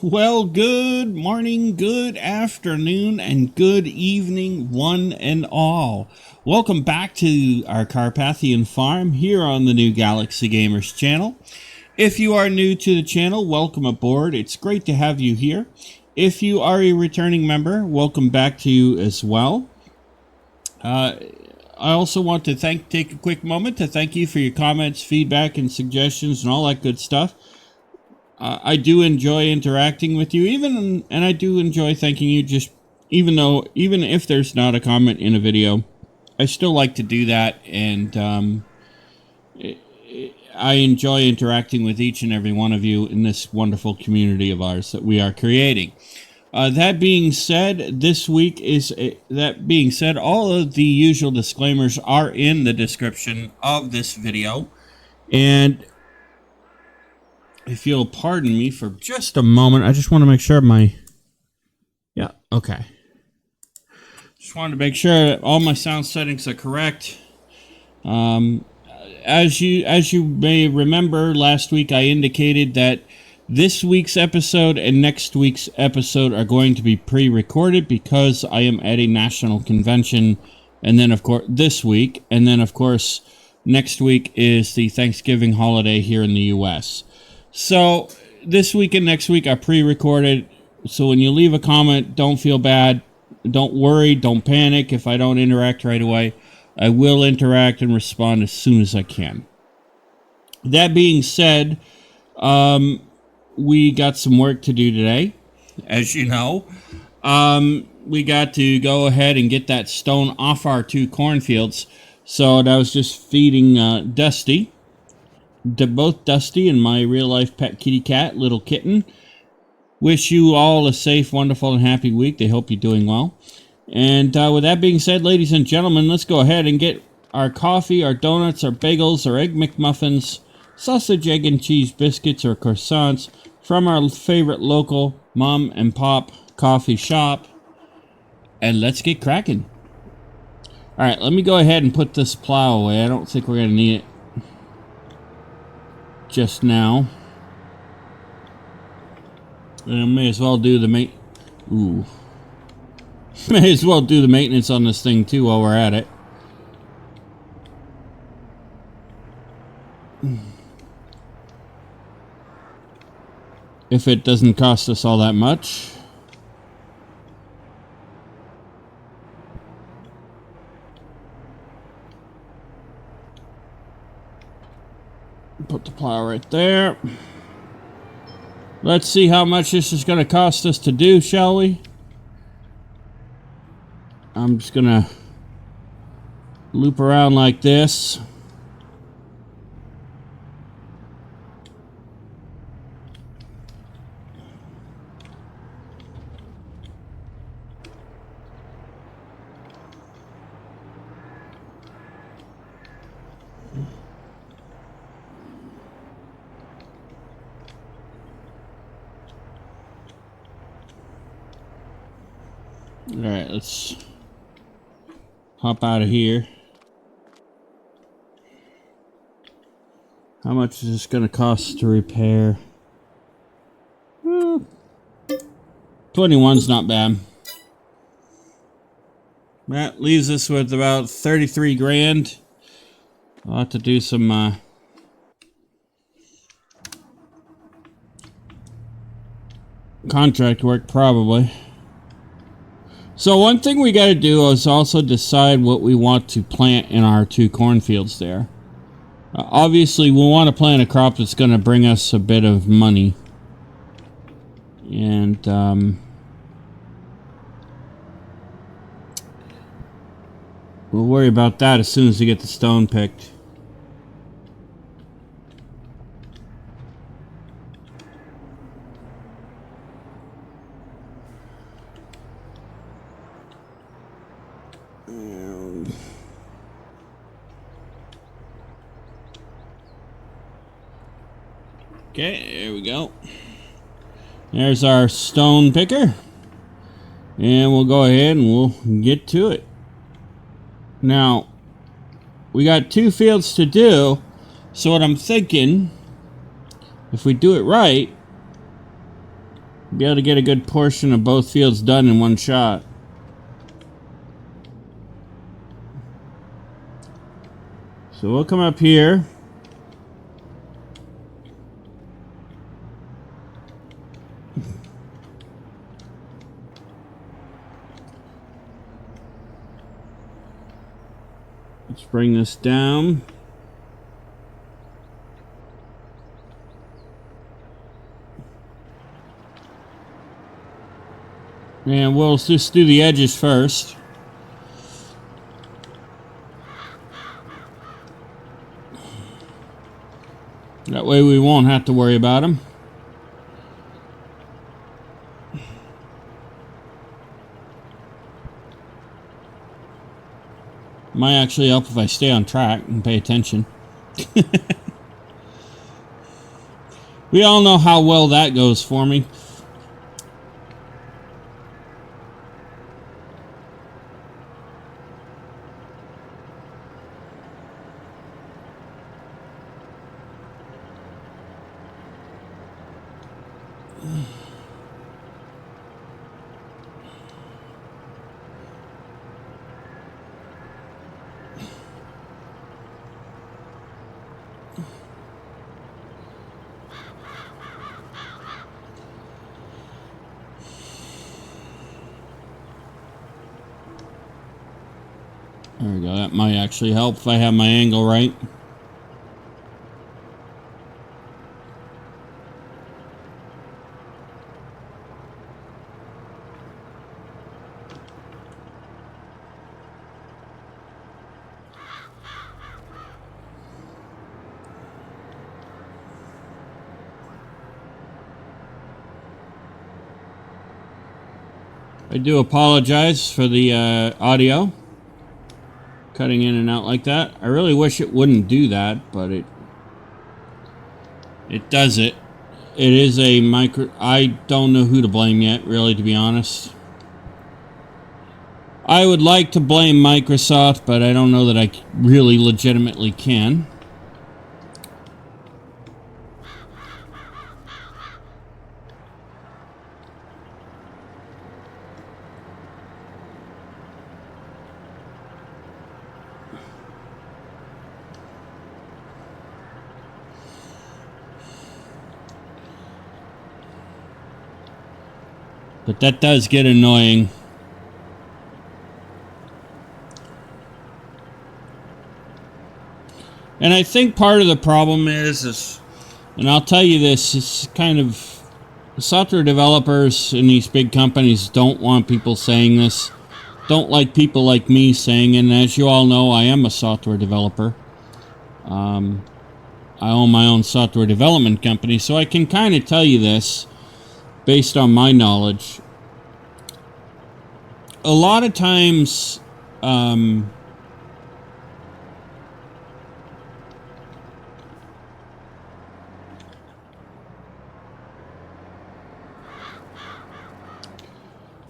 Well, good morning, good afternoon, and good evening, one and all. Welcome back to our Carpathian farm here on the New Galaxy Gamers channel. If you are new to the channel, welcome aboard. It's great to have you here. If you are a returning member, welcome back to you as well. I also want to take a quick moment to thank you for your comments, feedback, and suggestions, and all that good stuff. I do enjoy interacting with you, and I do enjoy thanking you. Even if there's not a comment in a video, I still like to do that, and I enjoy interacting with each and every one of you in this wonderful community of ours that we are creating. That being said, all of the usual disclaimers are in the description of this video, and if you'll pardon me for just a moment, I just want to make sure okay. Just wanted to make sure that all my sound settings are correct. As you may remember, last week I indicated that this week's episode and next week's episode are going to be pre-recorded because I am at a national convention, and then of course this week, and then of course next week is the Thanksgiving holiday here in the US. So this week and next week are pre-recorded, so when you leave a comment, don't feel bad, don't worry, don't panic if I don't interact right away. I will interact and respond as soon as I can. That being said, we got some work to do today, as you know. We got to go ahead and get that stone off our two cornfields, so that was just feeding Dusty. Both Dusty and my real-life pet kitty cat, Little Kitten. Wish you all a safe, wonderful, and happy week. They hope you're doing well. And with that being said, ladies and gentlemen, let's go ahead and get our coffee, our donuts, our bagels, our egg McMuffins, sausage, egg, and cheese biscuits, or croissants from our favorite local mom and pop coffee shop. And let's get cracking. Alright, let me go ahead and put this plow away. I don't think we're going to need it just now. And I may as well do the may as well do the maintenance on this thing too while we're at it. If it doesn't cost us all that much. Put the plow right there. Let's see how much this is going to cost us to do, shall we? I'm just going to loop around like this. Alright, let's hop out of here. How much is this going to cost to repair? 21's not bad. That leaves us with about 33 grand. I'll have to do some contract work probably. So one thing we got to do is also decide what we want to plant in our two cornfields there. Obviously, we want to plant a crop that's going to bring us a bit of money. And we'll worry about that as soon as we get the stone picked. Okay, there we go. There's our stone picker. And we'll go ahead and we'll get to it. Now, we got 2 fields to do. So what I'm thinking, if we do it right, Be able to get a good portion of both fields done in one shot. So we'll come up here. Let's bring this down. And we'll just do the edges first. That way we won't have to worry about them. Might actually help if I stay on track and pay attention. We all know how well that goes for me. There we go. That might actually help if I have my angle right. I do apologize for the audio cutting in and out like that. I really wish it wouldn't do that, but it does it. It is a micro... I don't know who to blame yet, really, to be honest. I would like to blame Microsoft, but I don't know that I really legitimately can. But that does get annoying. And I think part of the problem is, and I'll tell you this, it's kind of, software developers in these big companies don't want people saying this, don't like people like me saying, and as you all know, I am a software developer. I own my own software development company, so I can kind of tell you this based on my knowledge. A lot of times,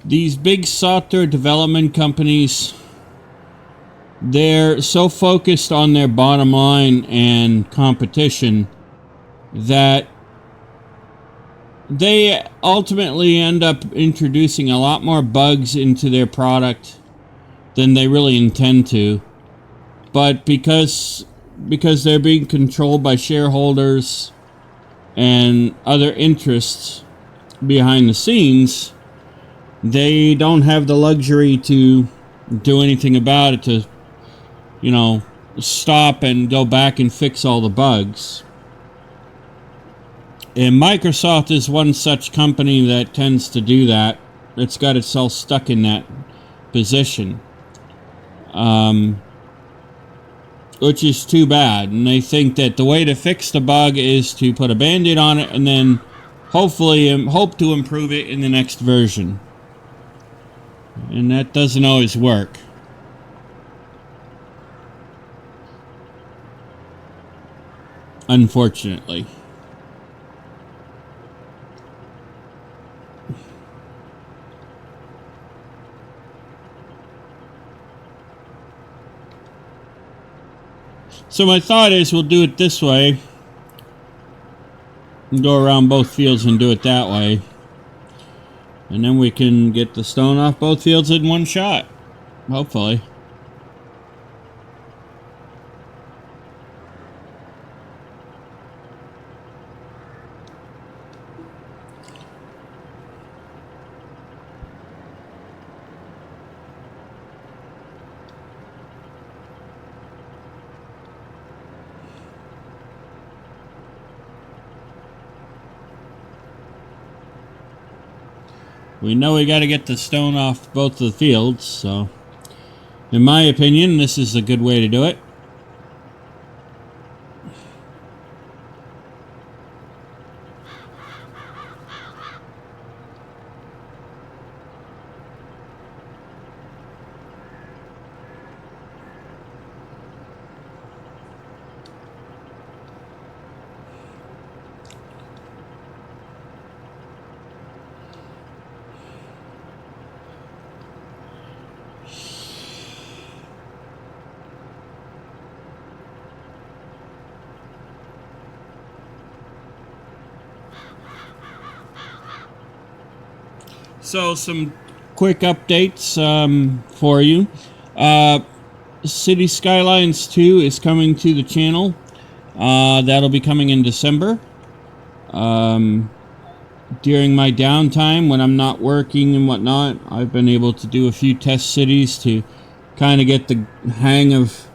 these big software development companies, they're so focused on their bottom line and competition that they ultimately end up introducing a lot more bugs into their product than they really intend to. But because they're being controlled by shareholders and other interests behind the scenes, they don't have the luxury to do anything about it, to, you know, stop and go back and fix all the bugs. And Microsoft is one such company that tends to do that. It's got itself stuck in that position. Which is too bad. And they think that the way to fix the bug is to put a Band-Aid on it and then hopefully hope to improve it in the next version. And that doesn't always work. Unfortunately. So my thought is we'll do it this way. And go around both fields and do it that way. And then we can get the stone off both fields in one shot. Hopefully. We know we got to get the stone off both of the fields, so in my opinion, this is a good way to do it. So some quick updates for you. City Skylines 2 is coming to the channel. That'll be coming in December. During my downtime, when I'm not working and whatnot, I've been able to do a few test cities to kind of get the hang of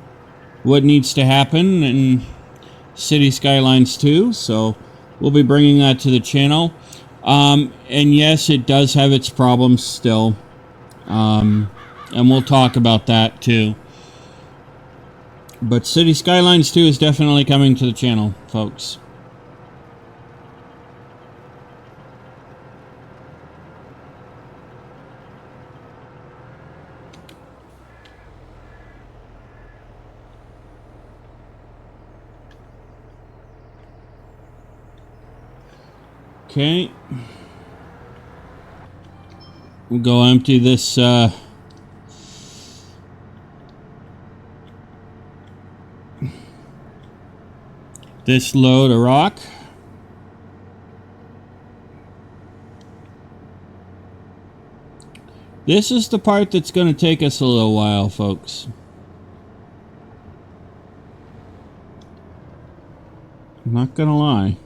what needs to happen in City Skylines 2. So we'll be bringing that to the channel. And yes, it does have its problems still. And we'll talk about that too. But City Skylines 2 is definitely coming to the channel, folks. Okay. We'll go empty this this load of rock. This is the part that's going to take us a little while, folks. I'm not going to lie.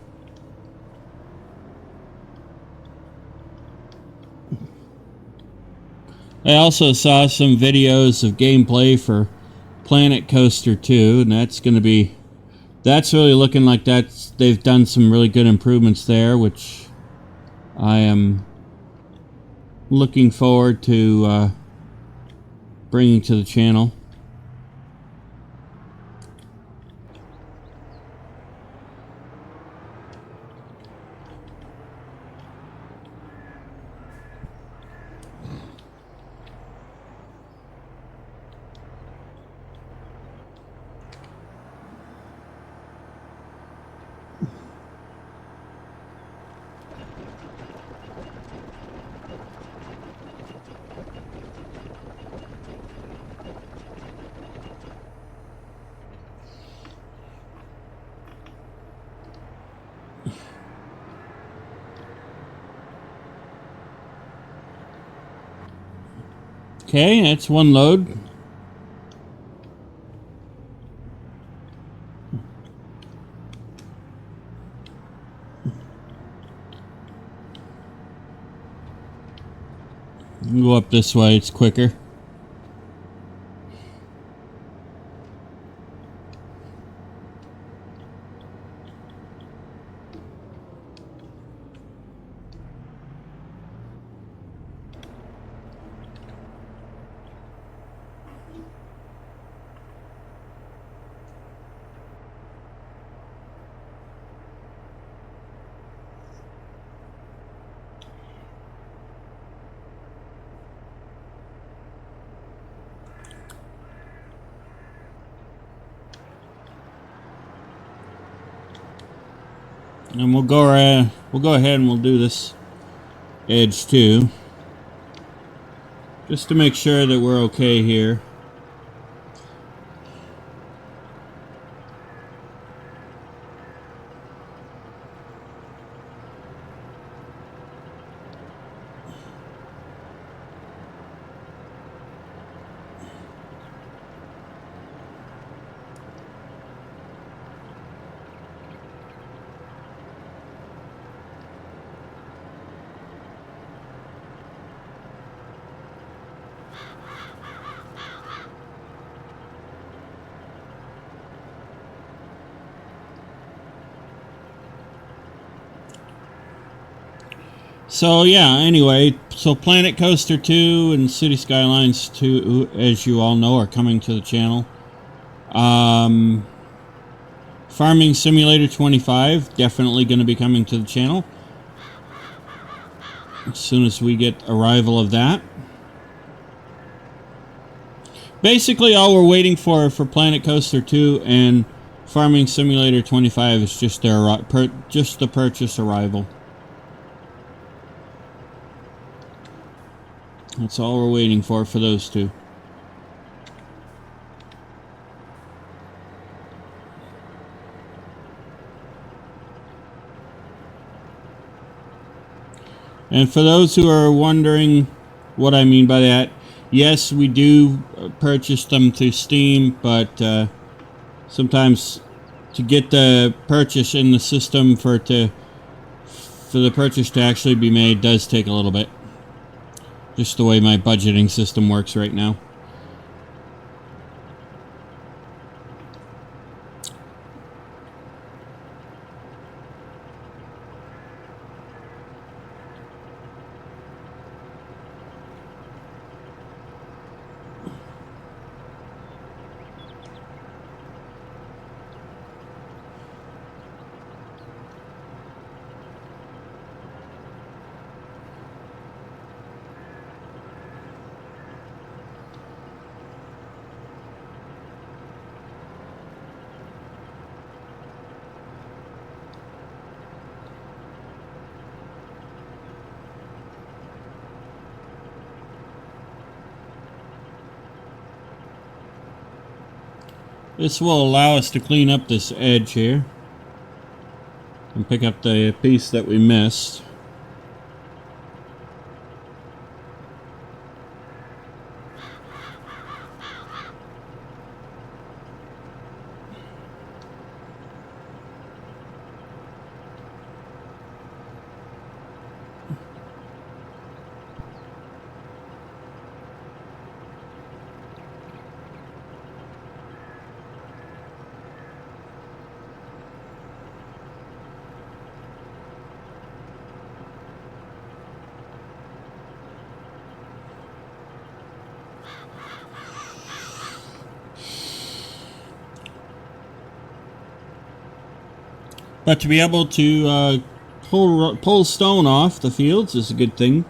I also saw some videos of gameplay for Planet Coaster 2, and that's really looking like they've done some really good improvements there, which I am looking forward to bringing to the channel. Okay, that's one load. Go up this way, it's quicker. And we'll go ahead and we'll do this edge too, just to make sure that we're okay here. So yeah, anyway, so Planet Coaster 2 and City Skylines 2, as you all know, are coming to the channel. Farming Simulator 25, definitely going to be coming to the channel as soon as we get arrival of that. Basically, all we're waiting for Planet Coaster 2 and Farming Simulator 25 is just their just the purchase arrival. That's all we're waiting for those two. And for those who are wondering what I mean by that, yes, we do purchase them through Steam, but sometimes to get the purchase in the system for the purchase to actually be made does take a little bit. Just the way my budgeting system works right now. This will allow us to clean up this edge here and pick up the piece that we missed. But to be able to pull stone off the fields is a good thing.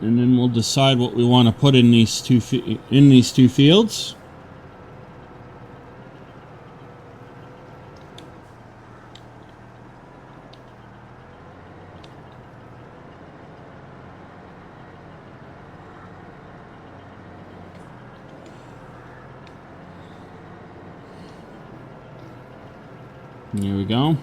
And then we'll decide what we want to put in these two fields. Here we go.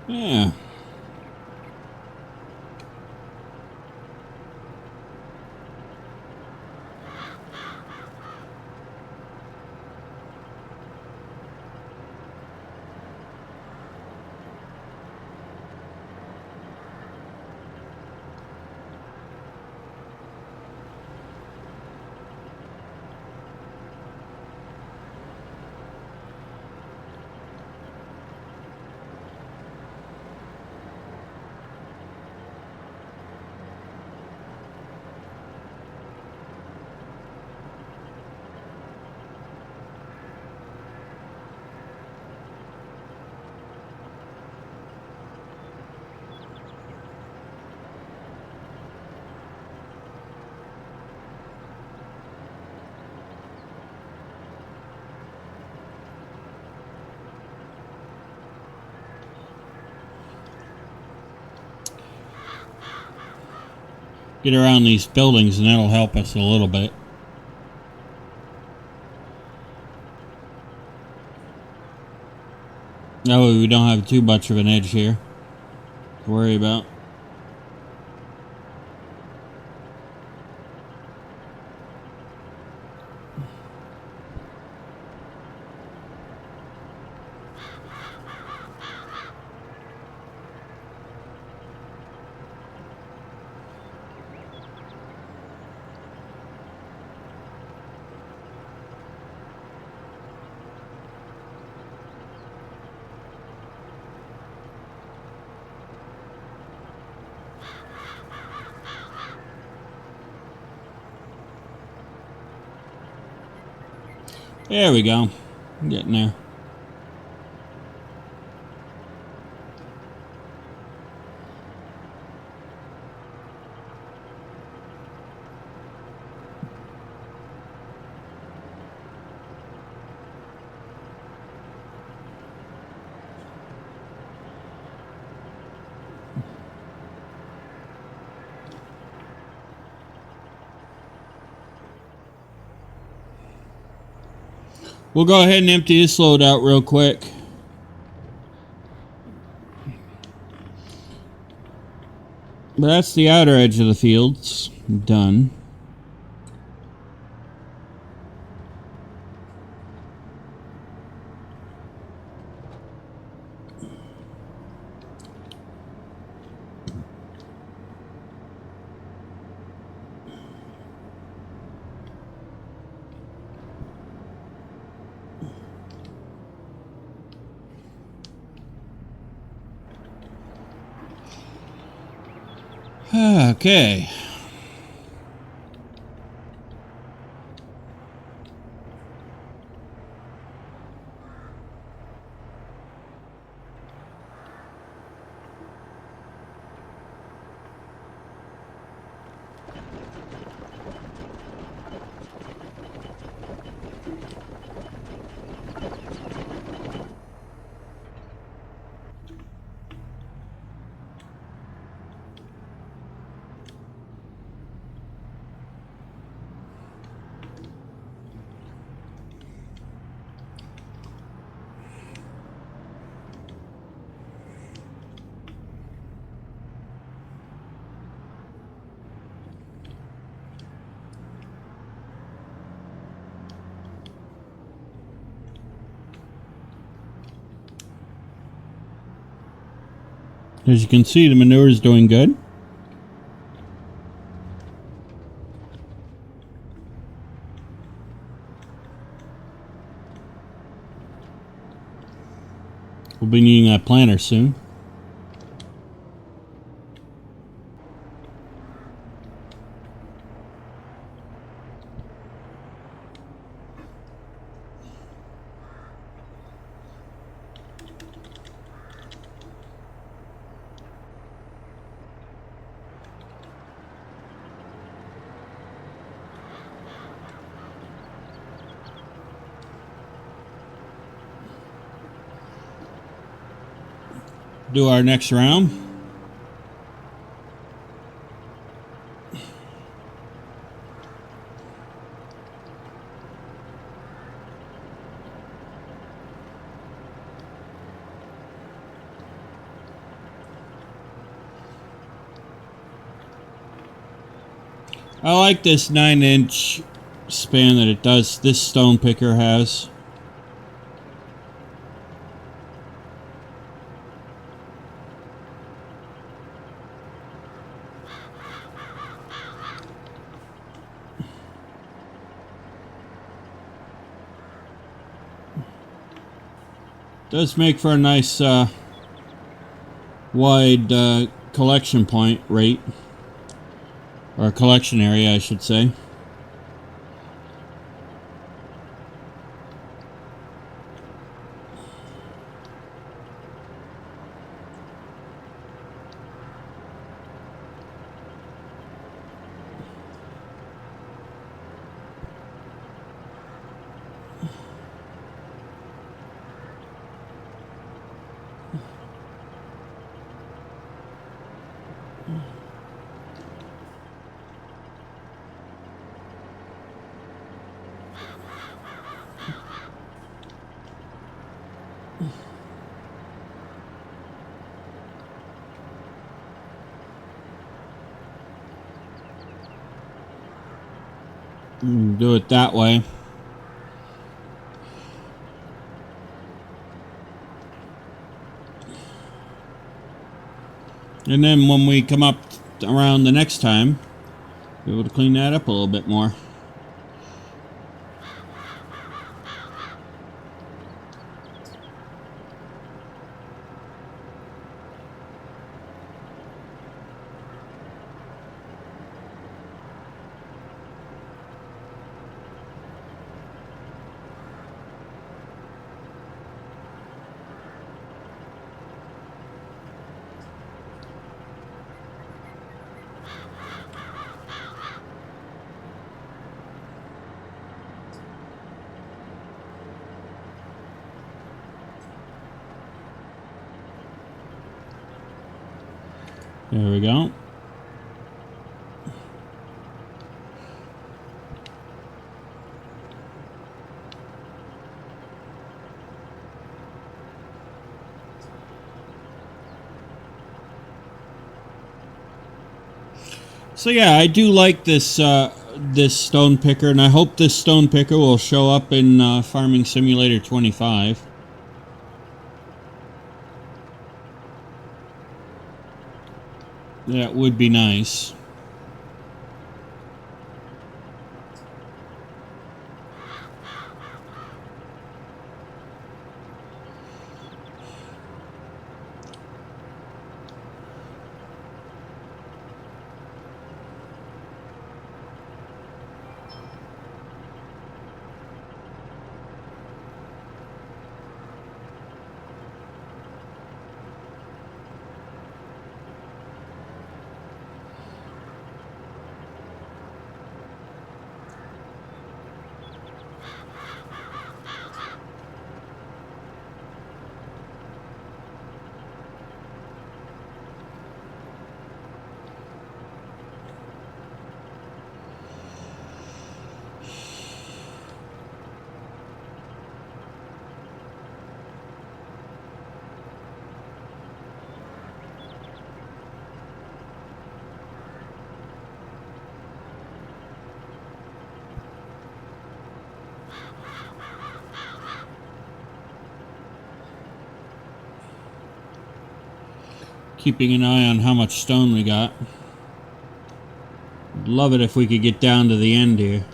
Yeah. Get around these buildings and that'll help us a little bit. That way we don't have too much of an edge here to worry about. There we go. I'm getting there. We'll go ahead and empty this load out real quick. But that's the outer edge of the fields done. Okay. As you can see, the manure is doing good. We'll be needing that planter soon. Do our next round. I like this 9-inch span that it does. This stone picker has. Does make for a nice wide collection point rate, or collection area, I should say. Do it that way. And then when we come up around the next time, be able to clean that up a little bit more. There we go. So yeah, I do like this this stone picker, and I hope this stone picker will show up in Farming Simulator 25. That would be nice. Keeping an eye on how much stone we got. Love it if we could get down to the end here.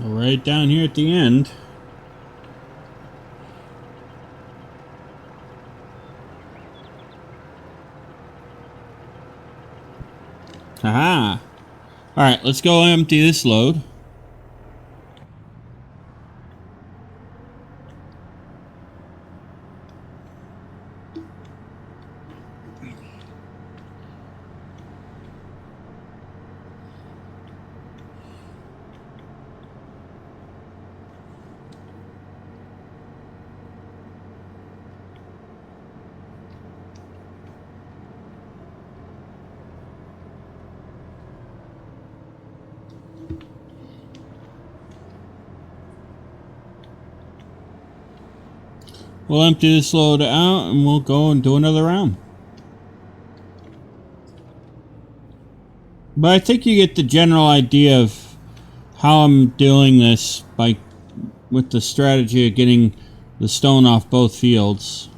Right down here at the end. Aha! Alright, let's go empty this load. We'll empty this load out and we'll go and do another round. But I think you get the general idea of how I'm doing this by with the strategy of getting the stone off both fields.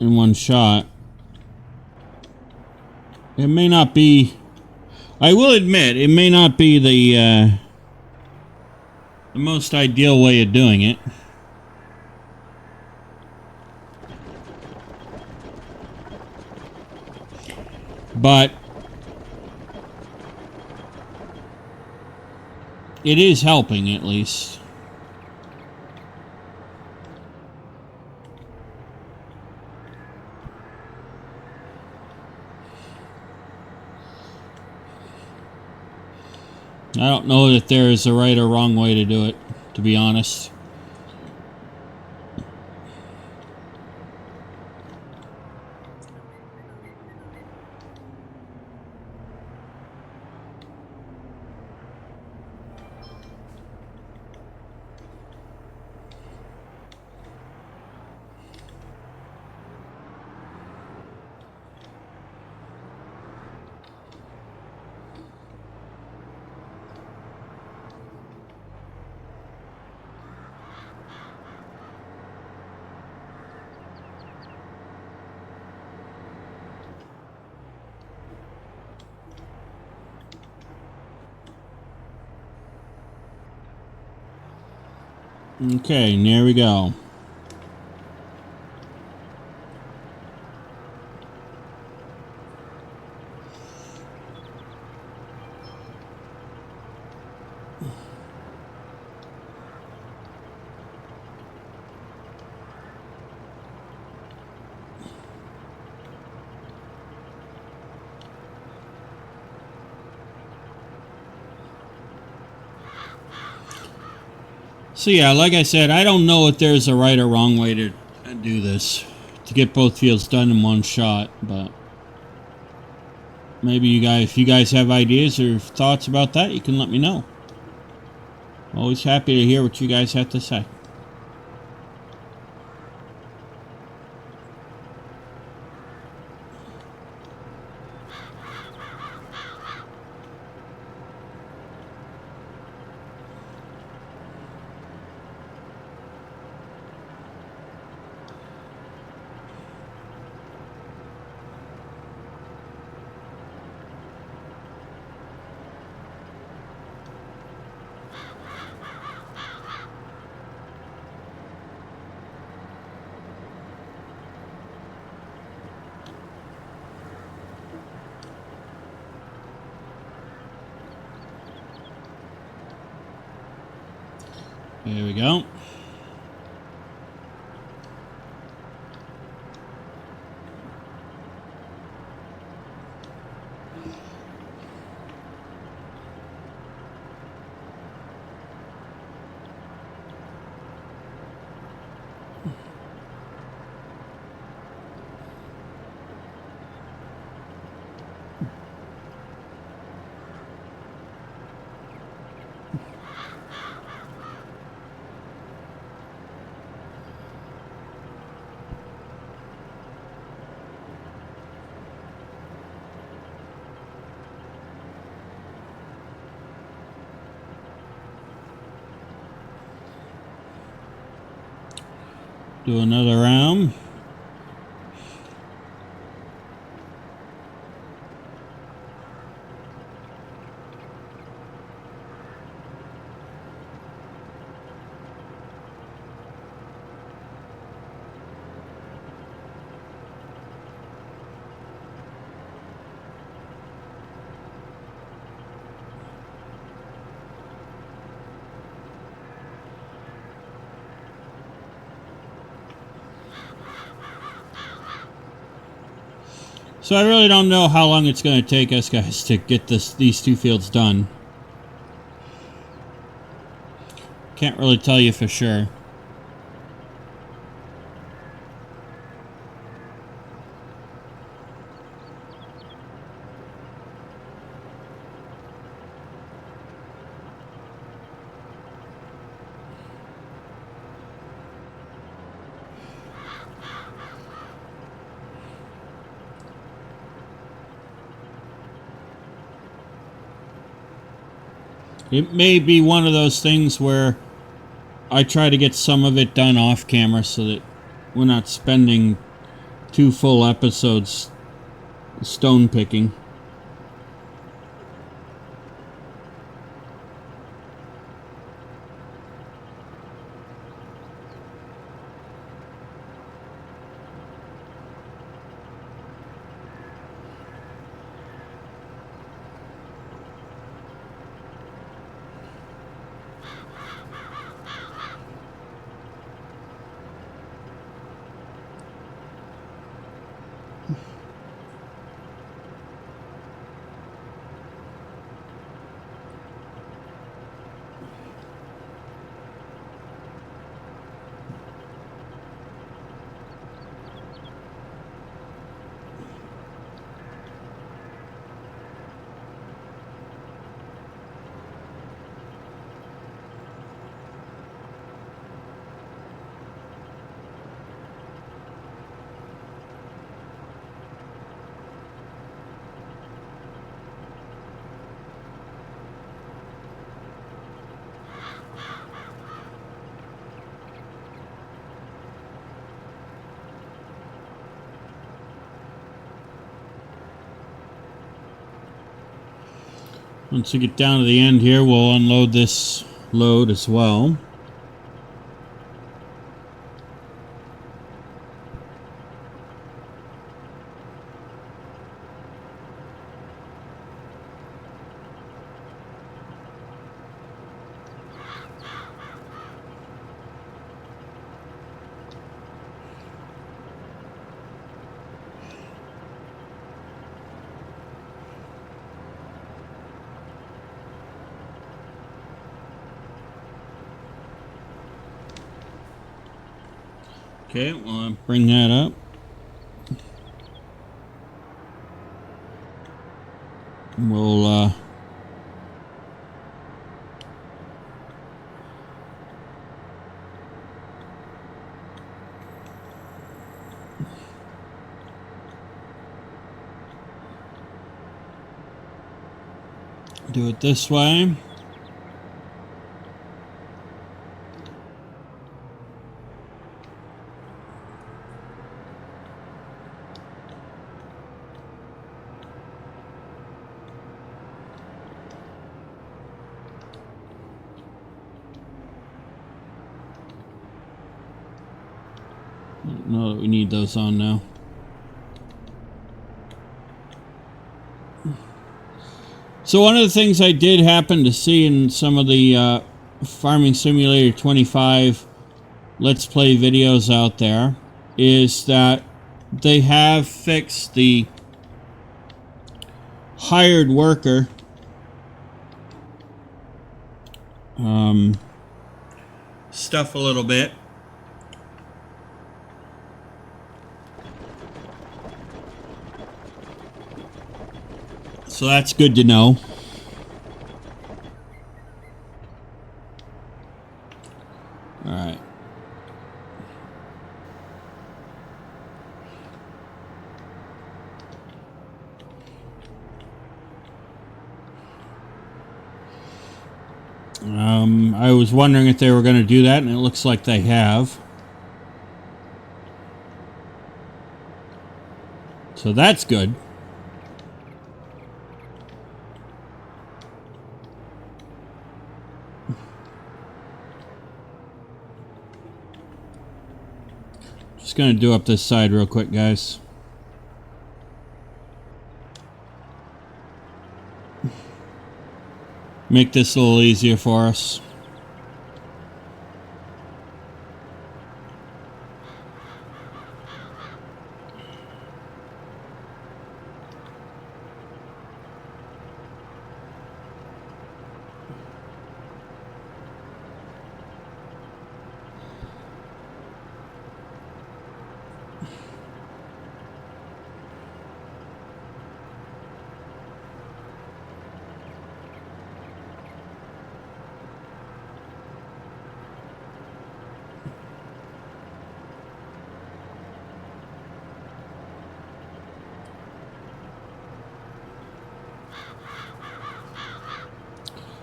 in one shot. It may not be... I will admit, it may not be the most ideal way of doing it. But it is helping, at least. I don't know that there is a right or wrong way to do it, to be honest. Okay, and there we go. So yeah, like I said, I don't know if there's a right or wrong way to do this, to get both fields done in one shot, but maybe you guys, if you guys have ideas or thoughts about that, you can let me know. Always happy to hear what you guys have to say. There we go. Do another round. So I really don't know how long it's going to take us guys to get these two fields done. Can't really tell you for sure. It may be one of those things where I try to get some of it done off camera so that we're not spending 2 full episodes stone picking. Once we get down to the end here, we'll unload this load as well. Okay, well, I'll bring that up. We'll do it this way. No, we need those on now. So one of the things I did happen to see in some of the Farming Simulator 25 Let's Play videos out there is that they have fixed the hired worker stuff a little bit. So that's good to know. All right. I was wondering if they were going to do that, and it looks like they have. So that's good. Just going to do up this side real quick, guys. Make this a little easier for us.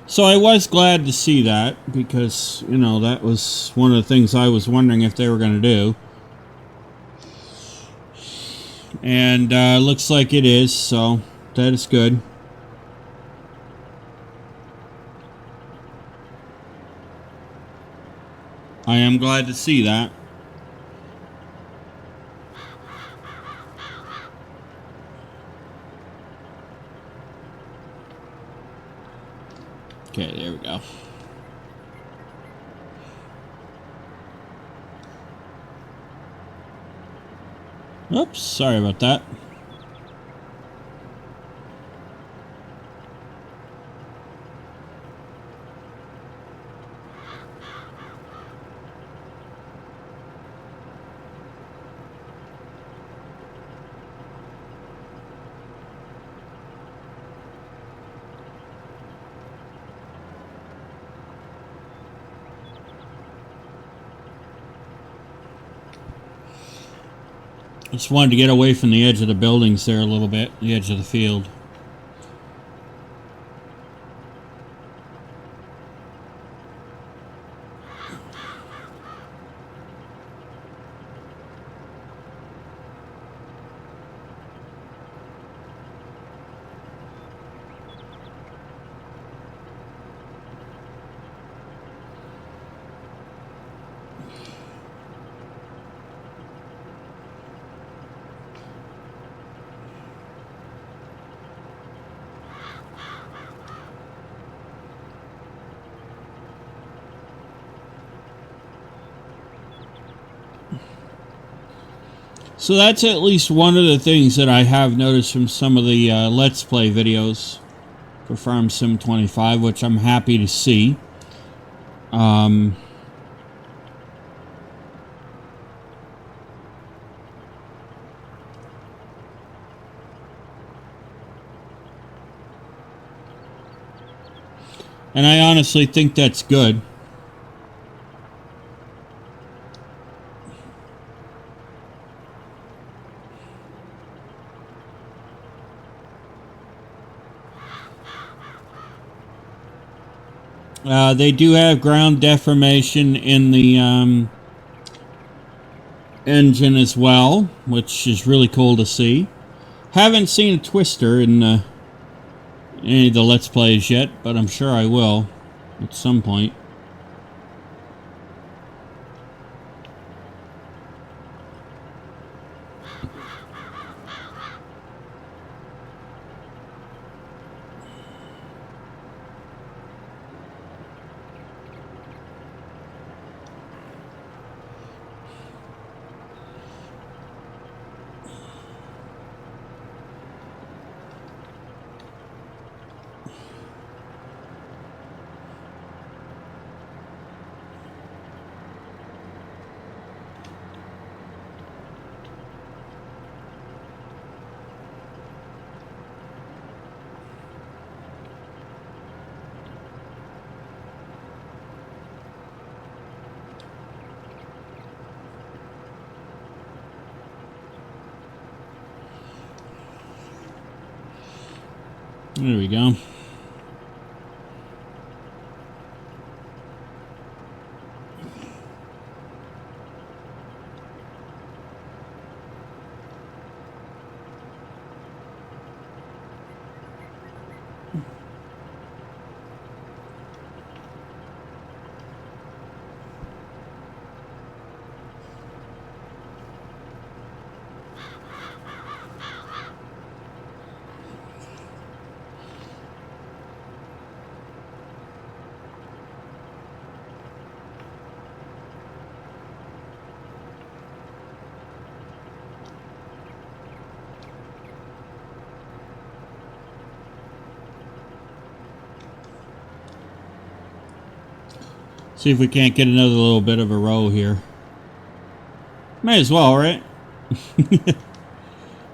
So I was glad to see that because, you know, that was one of the things I was wondering if they were going to do. And looks like it is, so that is good. I am glad to see that. Okay, there we go. Oops, sorry about that. Just wanted to get away from the edge of the buildings there a little bit, the edge of the field. So that's at least one of the things that I have noticed from some of the Let's Play videos for Farm Sim 25, which I'm happy to see. And I honestly think that's good. They do have ground deformation in the engine as well, which is really cool to see. Haven't seen a twister in any of the Let's Plays yet, but I'm sure I will at some point. There we go. See if we can't get another little bit of a row here. May as well, right?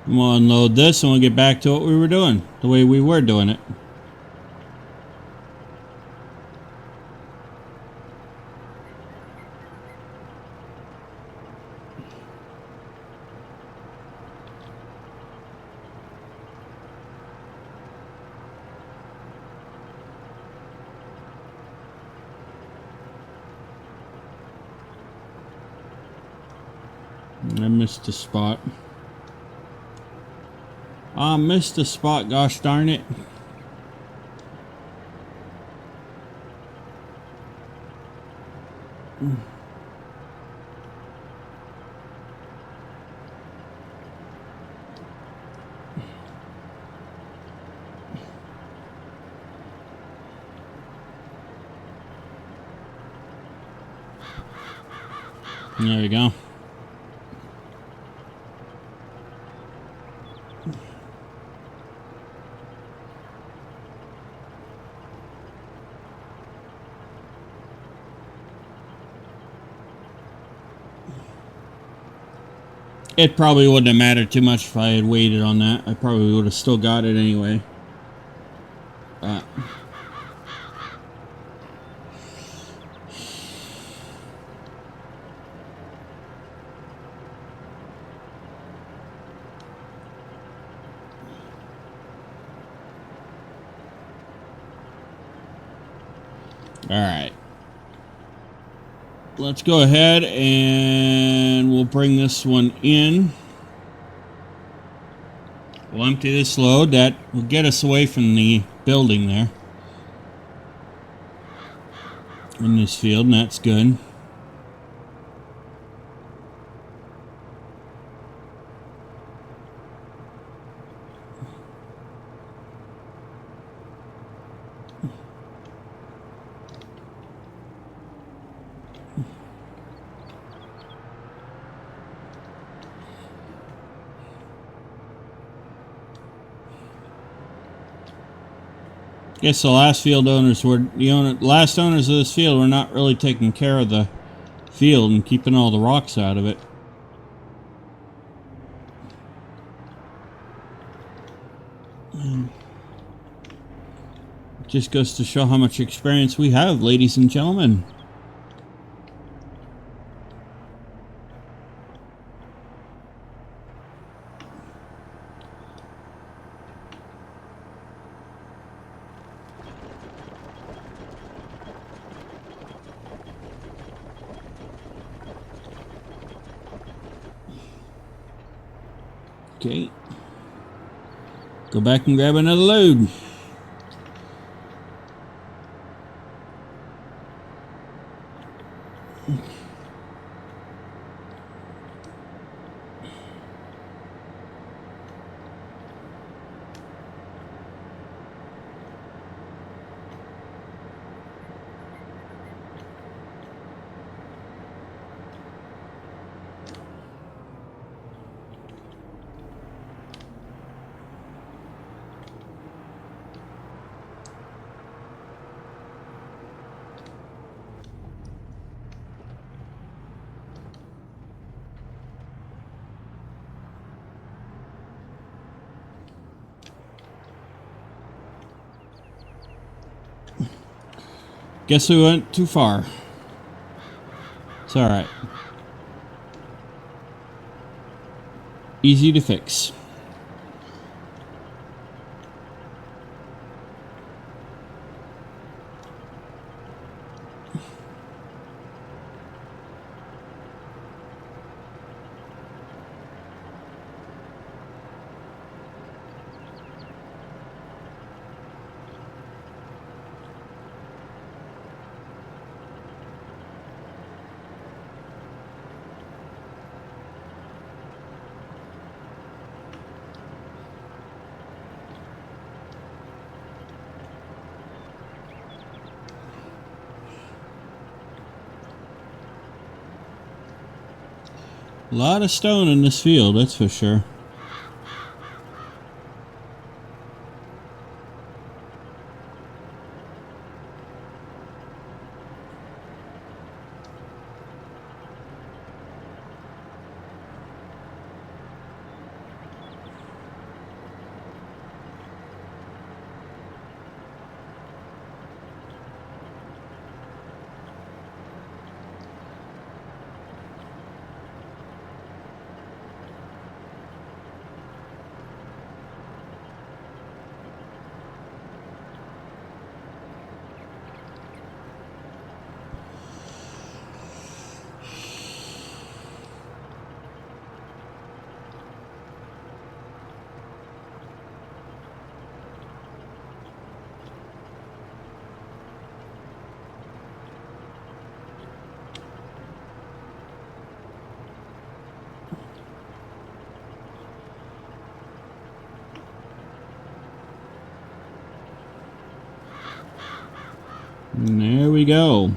We'll unload this and we'll get back to what we were doing, the way we were doing it. I missed a spot. Missed the spot, gosh darn it. There we go. It probably wouldn't have mattered too much if I had waited on that. I probably would have still got it anyway. Alright. Let's go ahead and we'll bring this one in. We'll empty this load. That will get us away from the building there in this field, and that's good. Guess the last field owners were last owners of this field were not really taking care of the field and keeping all the rocks out of it. Just goes to show how much experience we have, ladies and gentlemen. Okay. Go back and grab another load. Guess we went too far. It's alright. Easy to fix. A lot of stone in this field, that's for sure. And there we go.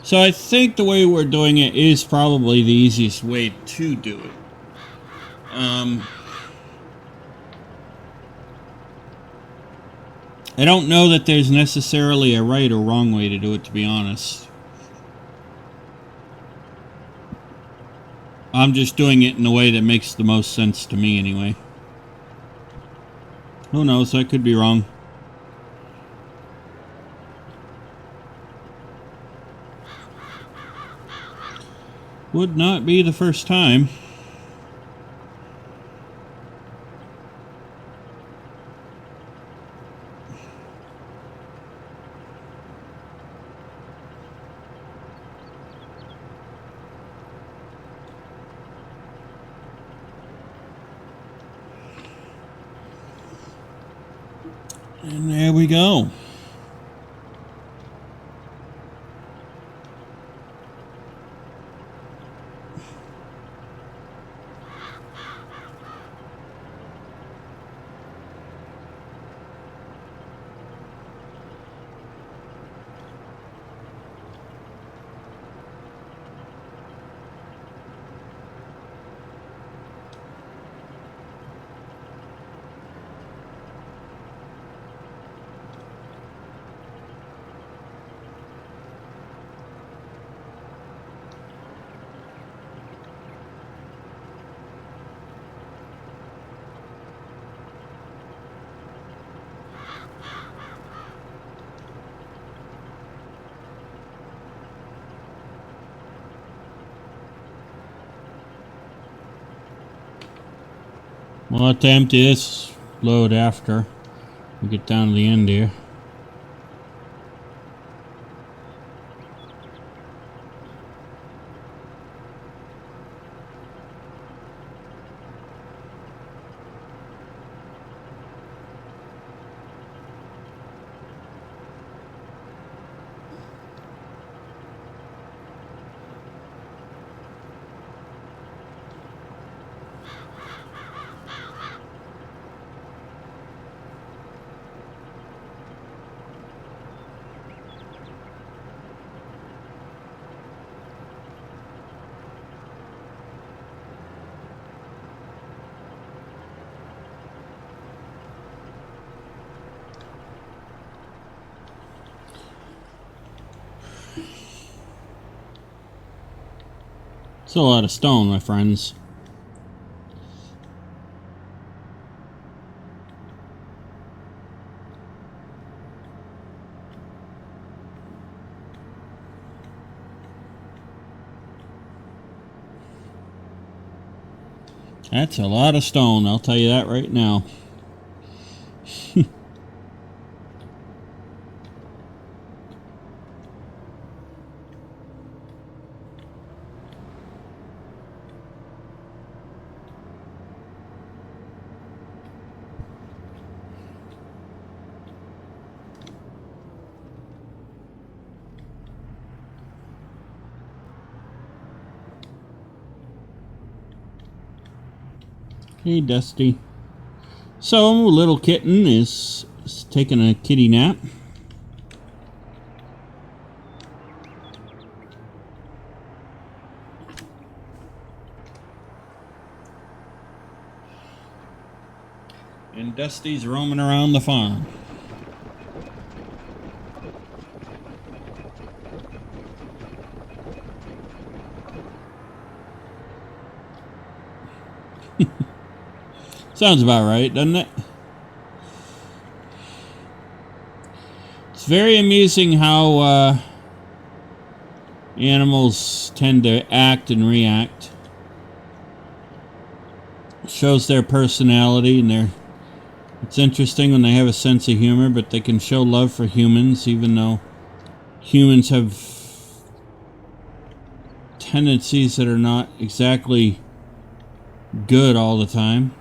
So I think the way we're doing it is probably the easiest way to do it. I don't know that there's necessarily a right or wrong way to do it, to be honest. I'm just doing it in a way that makes the most sense to me anyway. Who knows, I could be wrong. Would not be the first time. And there we go. We'll have to empty this load after we get down to the end here. It's a lot of stone, my friends. That's a lot of stone, I'll tell you that right now. Hey, Dusty. So, little kitten is taking a kitty nap. And Dusty's roaming around the farm. Sounds about right, doesn't it? It's very amusing how animals tend to act and react. shows their personality, and it's interesting when they have a sense of humor, but they can show love for humans, even though humans have tendencies that are not exactly good all the time.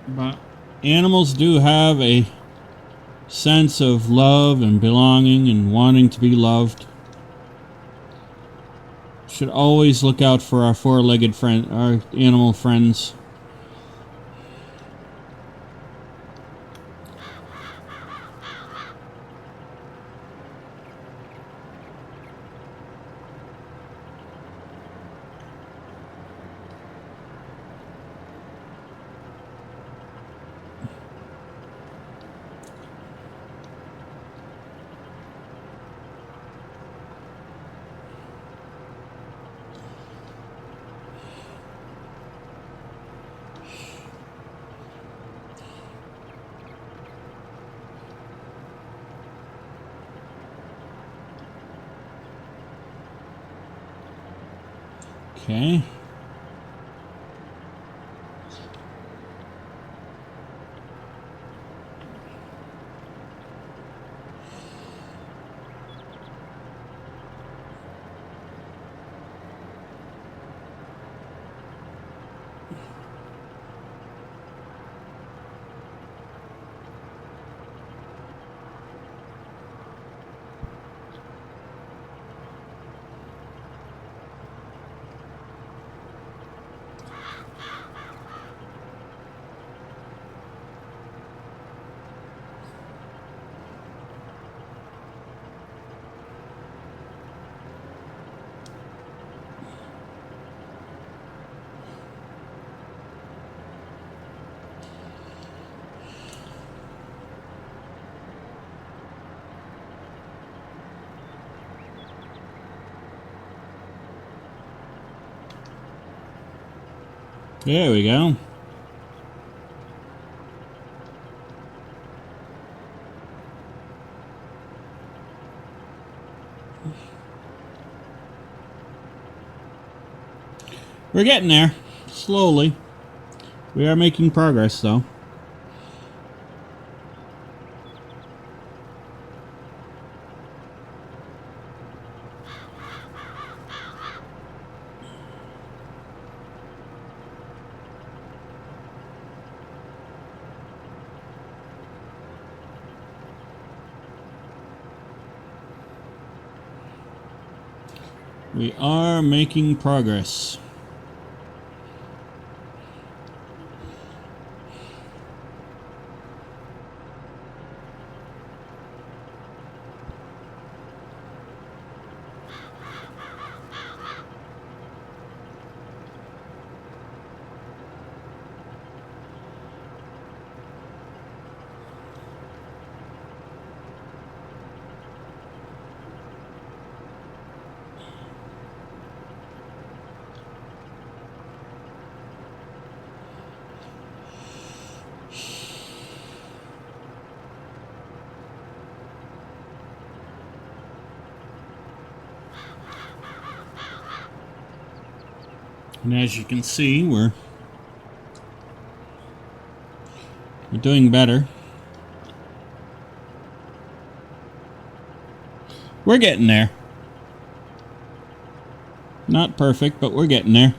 But animals do have a sense of love and belonging and wanting to be loved. Should always look out for our four-legged friend, our animal friends. Okay. There we go. We're getting there. Slowly. We are making progress, though. We are making progress. And as you can see, we're doing better. We're getting there. Not perfect, but we're getting there.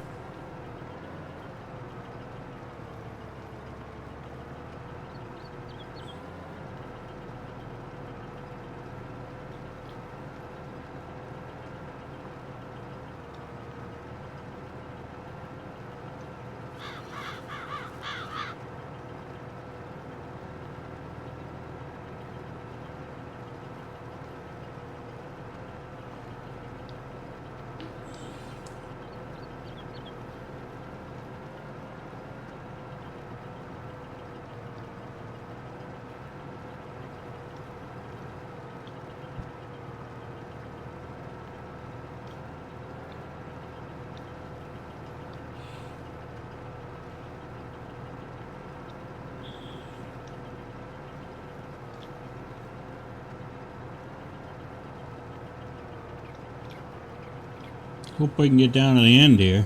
Hope I can get down to the end here.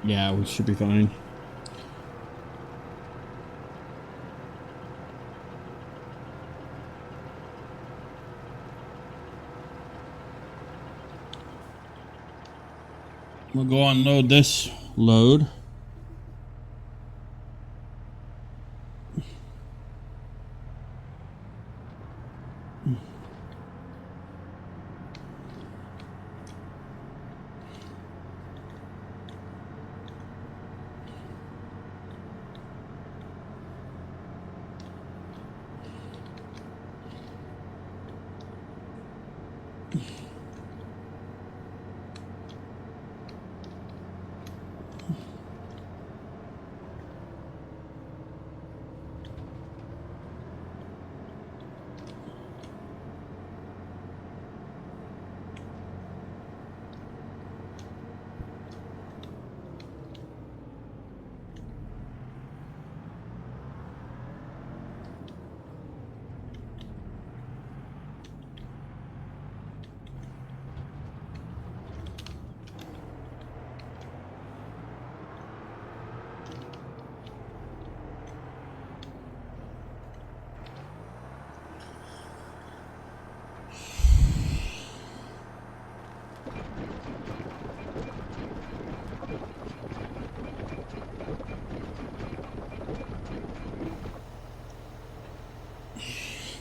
Yeah, we should be fine. We'll go unload this load.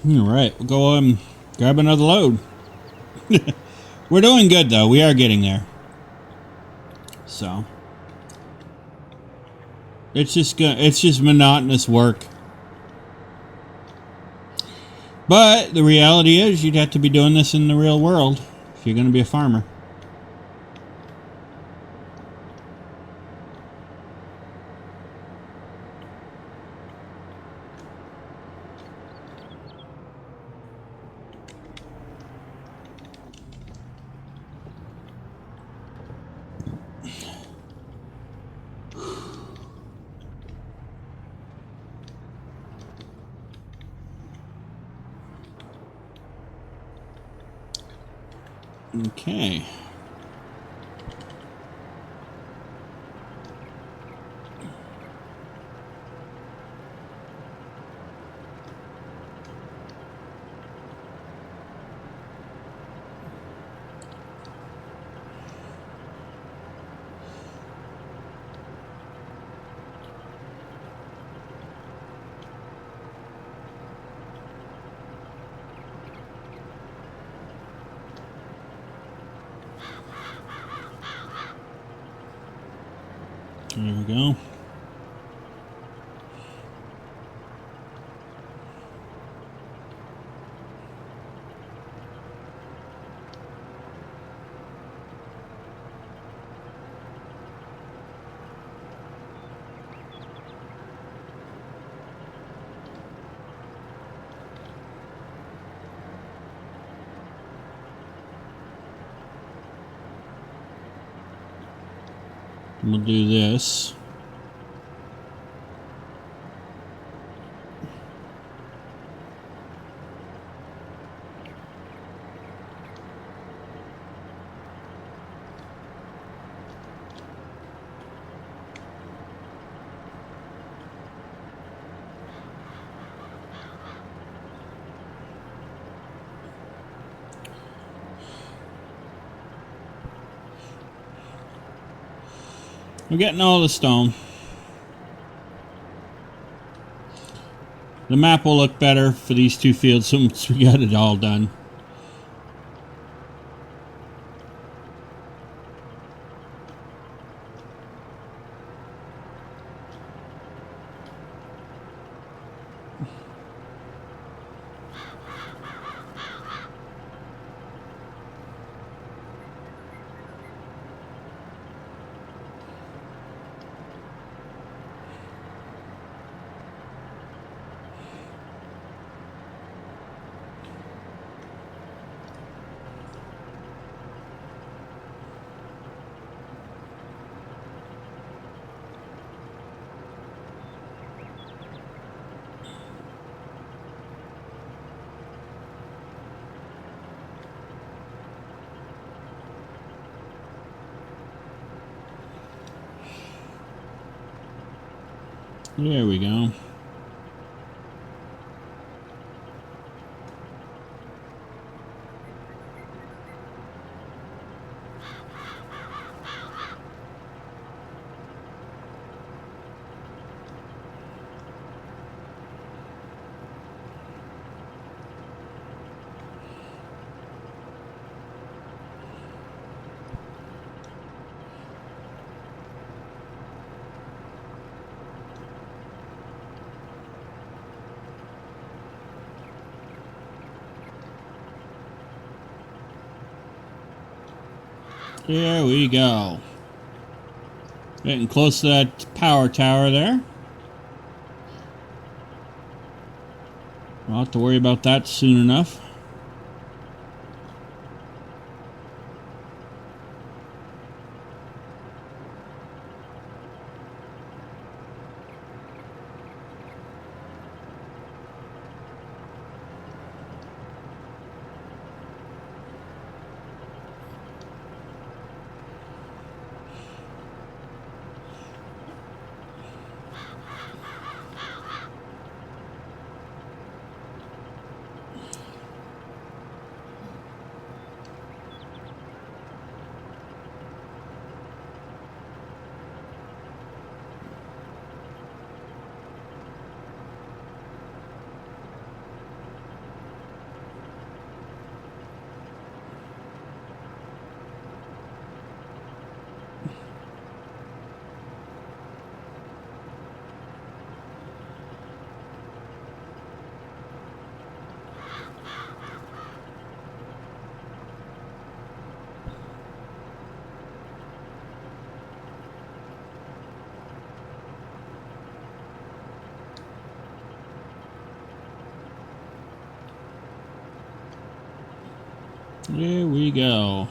All right, we'll go grab another load. We're doing good though. We are getting there. So it's just monotonous work. But the reality is you'd have to be doing this in the real world if you're going to be a farmer. Okay. There we go. We'll do this. We're getting all the stone. The map will look better for these two fields once we got it all done. There we go. There we go. Getting close to that power tower there. I'll have to worry about that soon enough. There we go.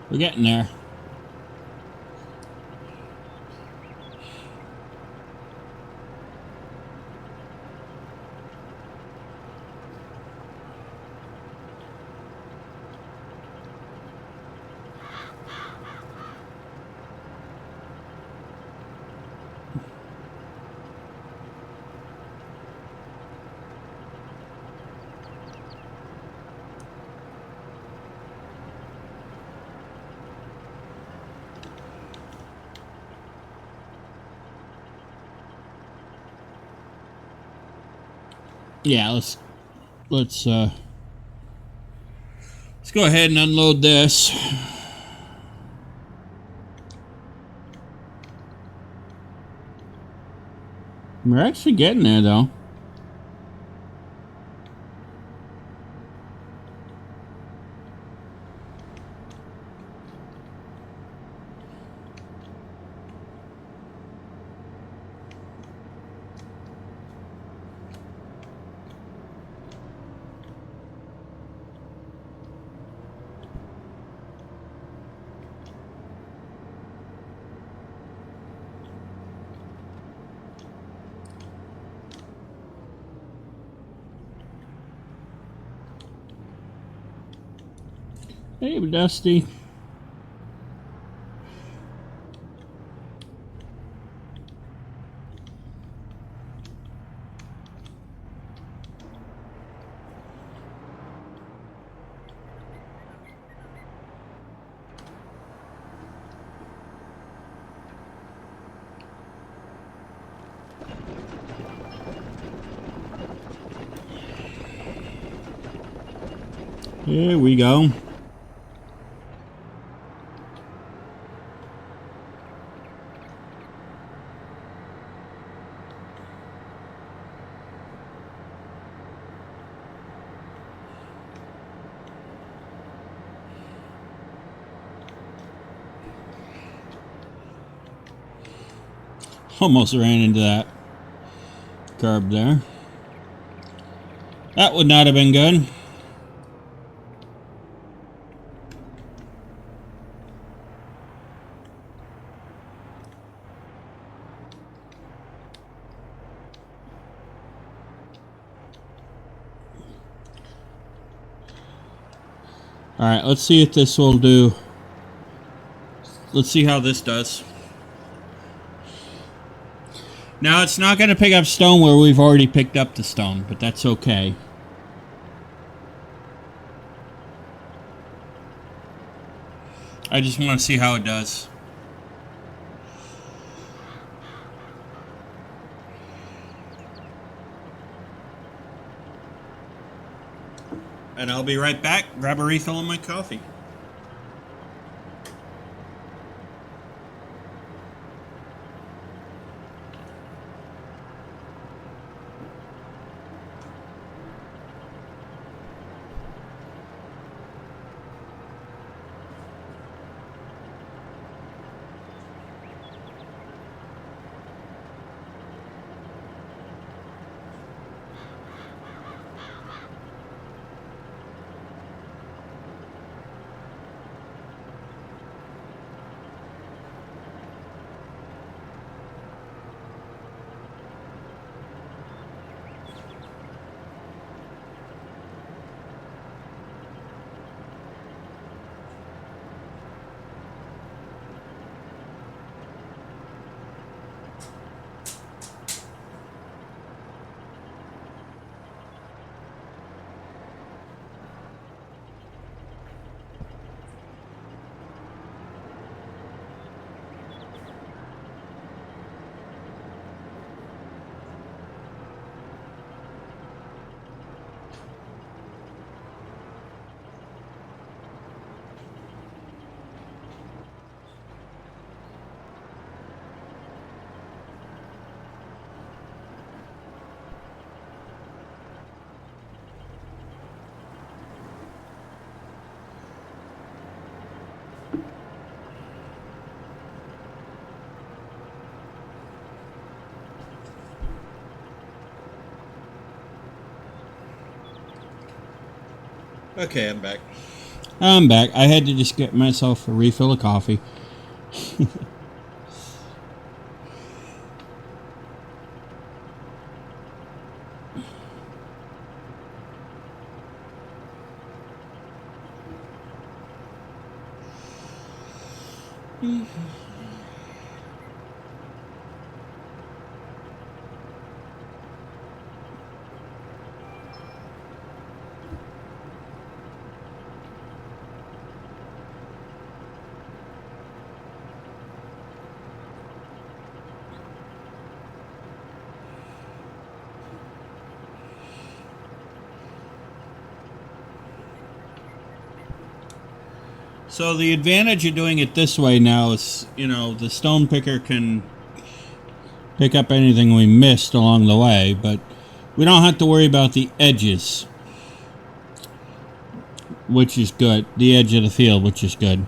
We're getting there. Yeah, let's go ahead and unload this. We're actually getting there though. Hey, Dusty. Here we go. Almost ran into that curb there. That would not have been good. Alright, let's see if this will do. Let's see how this does. Now, it's not going to pick up stone where we've already picked up the stone, but that's okay. I just want to see how it does. And I'll be right back. Grab a refill on my coffee. Okay, I'm back. I'm back. I had to just get myself a refill of coffee. So the advantage of doing it this way now is, you know, the stone picker can pick up anything we missed along the way, but we don't have to worry about the edges, which is good. The edge of the field, which is good.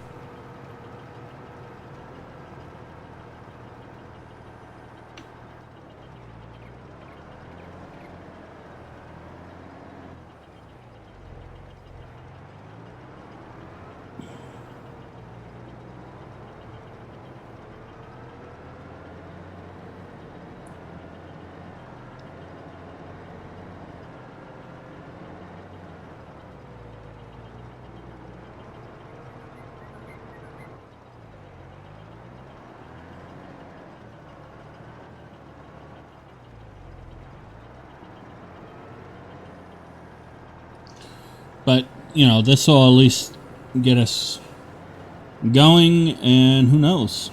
But, you know, this will at least get us going, and who knows?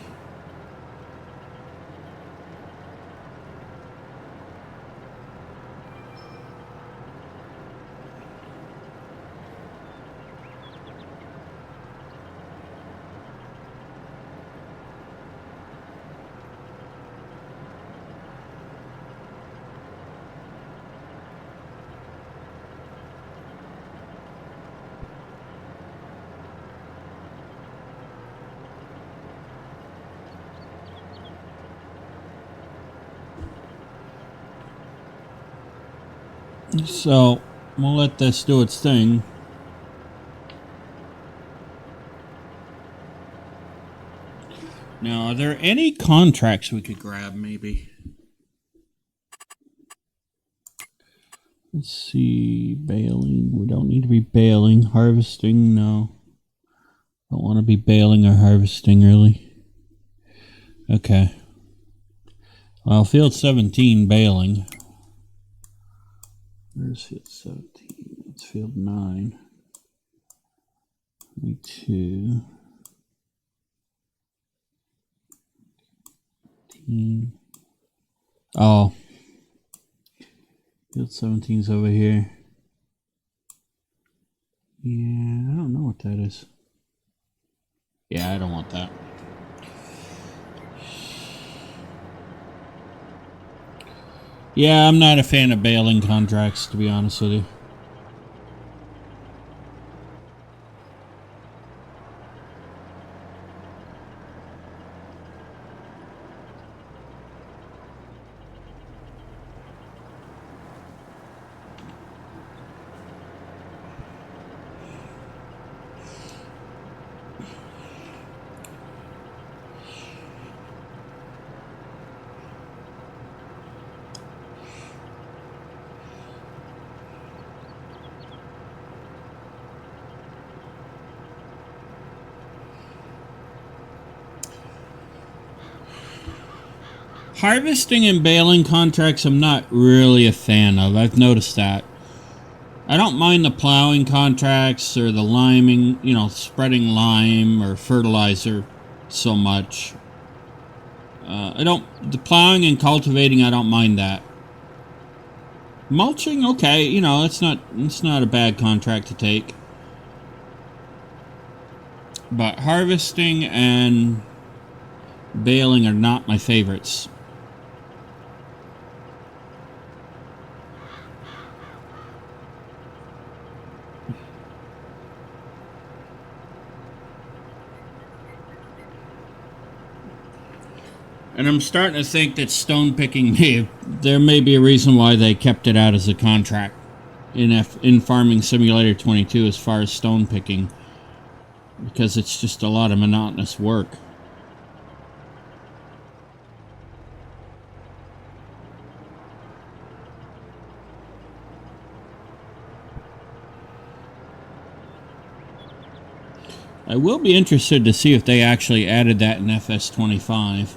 So, we'll let this do its thing. Now, are there any contracts we could grab, maybe? Let's see, baling. We don't need to be baling. Harvesting, no. Don't want to be baling or harvesting, really. Okay. Well, field 17 bailing. Where's field 17? It's field 9. 22. 18. Oh. Field 17's over here. Yeah, I don't know what that is. Yeah, I don't want that. Yeah, I'm not a fan of bailing contracts, to be honest with you. Harvesting and baling contracts I'm not really a fan of. I've noticed that. I don't mind the plowing contracts or the liming, you know, spreading lime or fertilizer so much. The plowing and cultivating, I don't mind that. Mulching, okay, you know, it's not a bad contract to take. But harvesting and baling are not my favorites. And I'm starting to think that stone picking there may be a reason why they kept it out as a contract in Farming Simulator 22 as far as stone picking, because it's just a lot of monotonous work. I will be interested to see if they actually added that in FS25.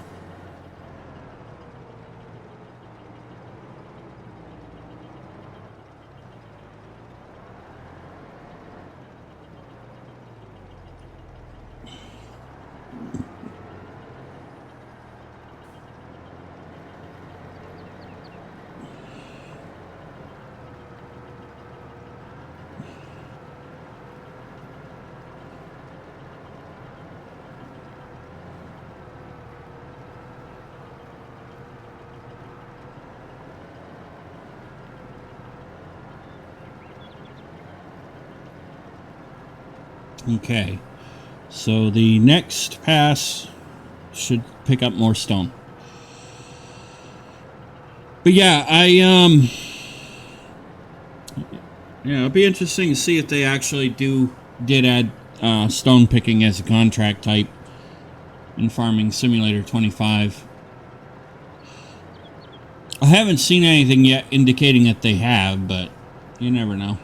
Okay, so the next pass should pick up more stone. But yeah, it'll be interesting to see if they actually did add stone picking as a contract type in Farming Simulator 25. I haven't seen anything yet indicating that they have, but you never know.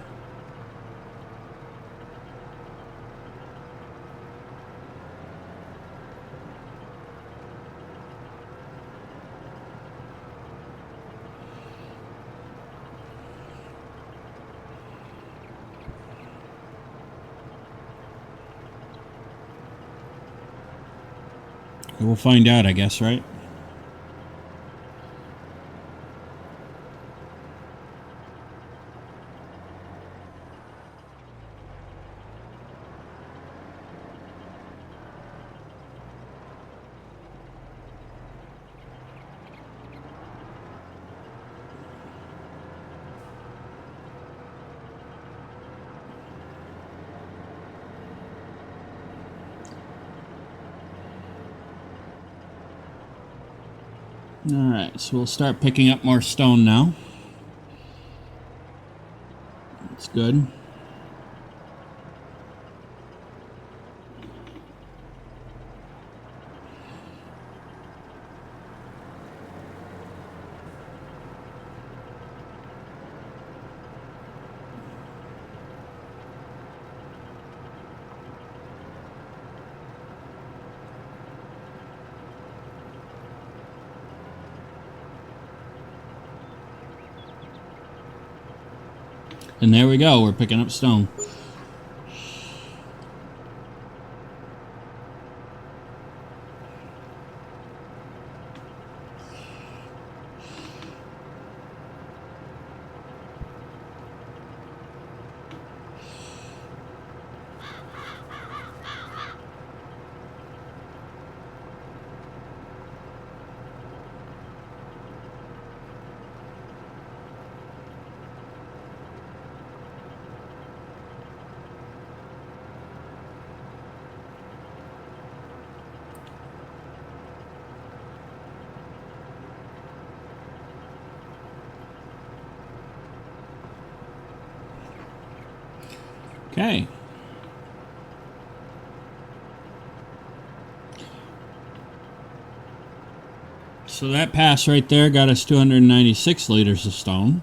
We'll find out, I guess, right? Alright, so we'll start picking up more stone now. That's good. And there we go. We're picking up stone. Okay. So that pass right there got us 296 liters of stone.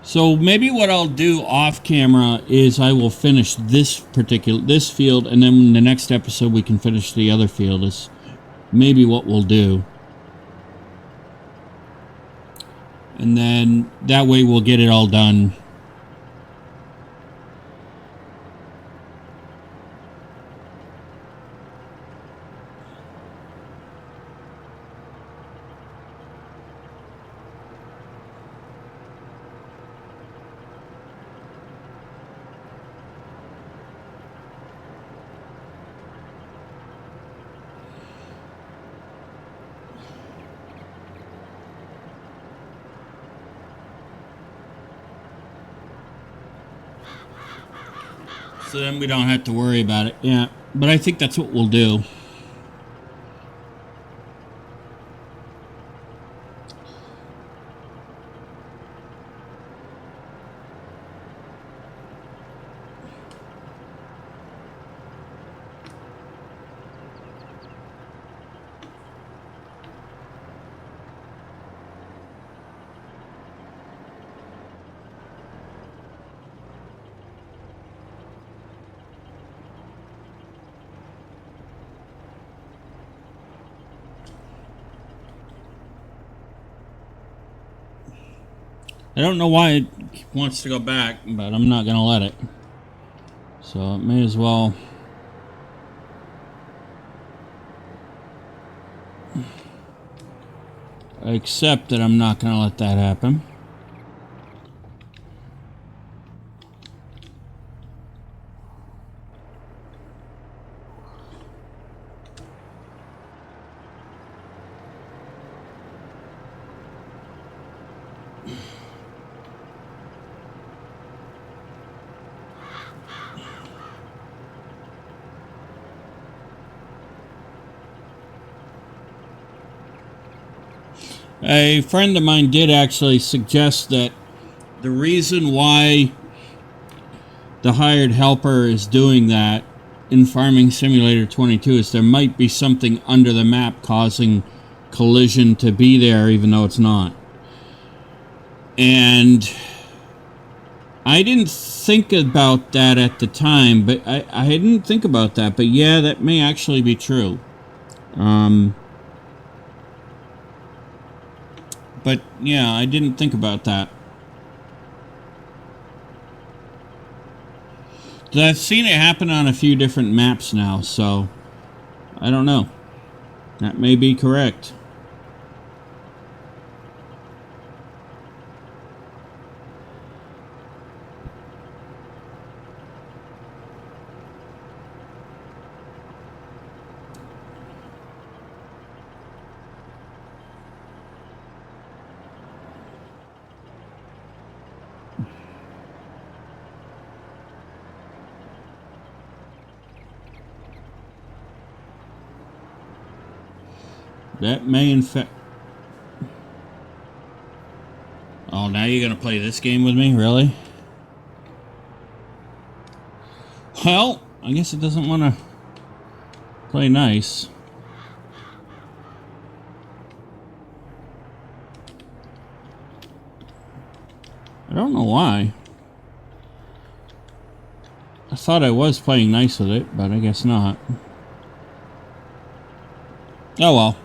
So maybe what I'll do off camera is I will finish this field, and then in the next episode we can finish the other field. Is maybe what we'll do. And then that way we'll get it all done. So then we don't have to worry about it. Yeah, but I think that's what we'll do. I don't know why it wants to go back, but I'm not going to let it. So it may as well. Except that I'm not going to let that happen. A friend of mine did actually suggest that the reason why the hired helper is doing that in Farming Simulator 22 is there might be something under the map causing collision to be there even though it's not. And I didn't think about that at the time, but I didn't think about that, but yeah, that may actually be true. But yeah, I didn't think about that. I've seen it happen on a few different maps now, so I don't know. That may be correct. That may in fact... Oh, now you're going to play this game with me? Really? Well, I guess it doesn't want to play nice. I don't know why. I thought I was playing nice with it, but I guess not. Oh well.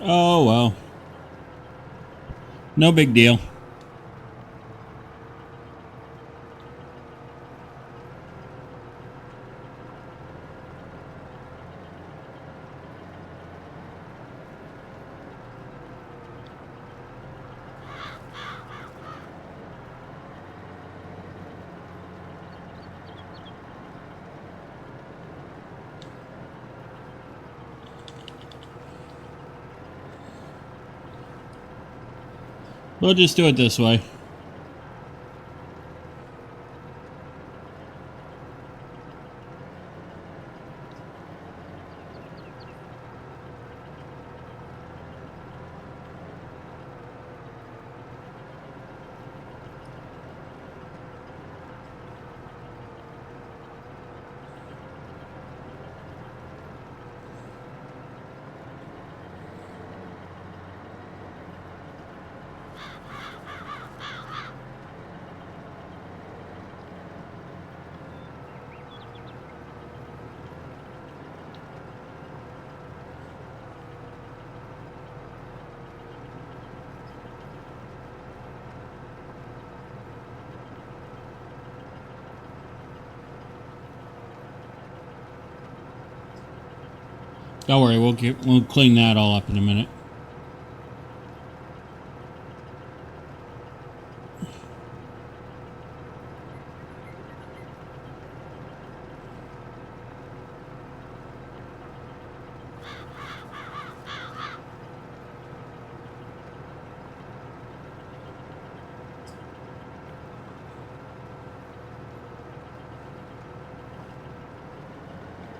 Oh well. No big deal. We'll just do it this way. Don't worry, we'll clean that all up in a minute.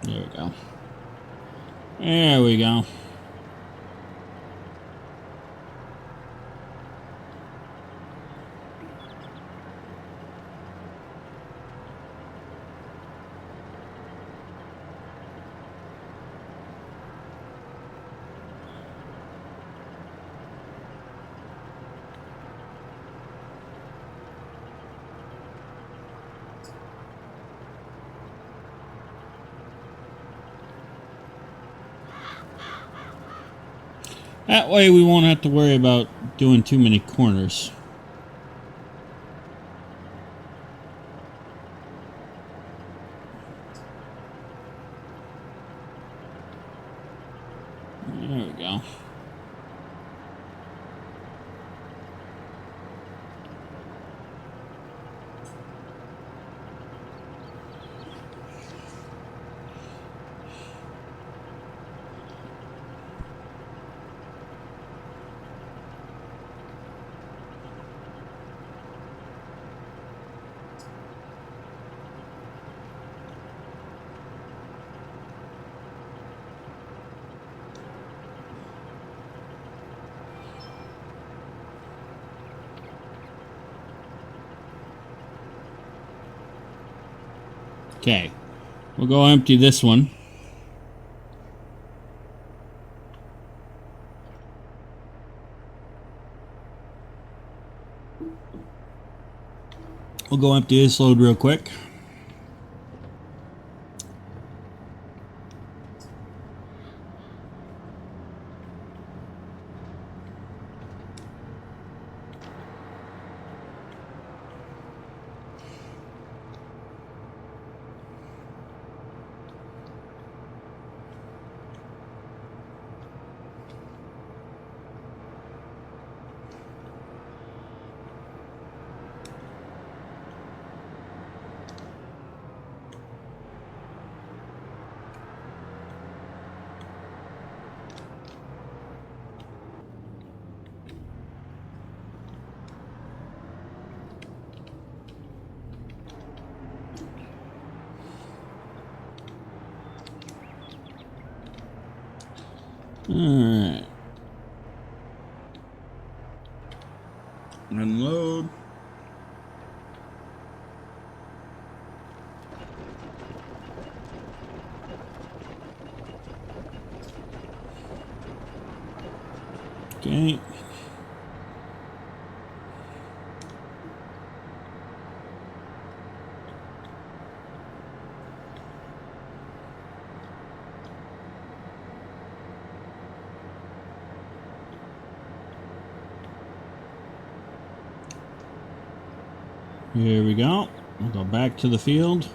There we go. There we go. That way we won't have to worry about doing too many corners. There we go. Okay, we'll go empty this one. We'll go empty this load real quick. Alright. Unload. Okay. Here we go. We'll go back to the field.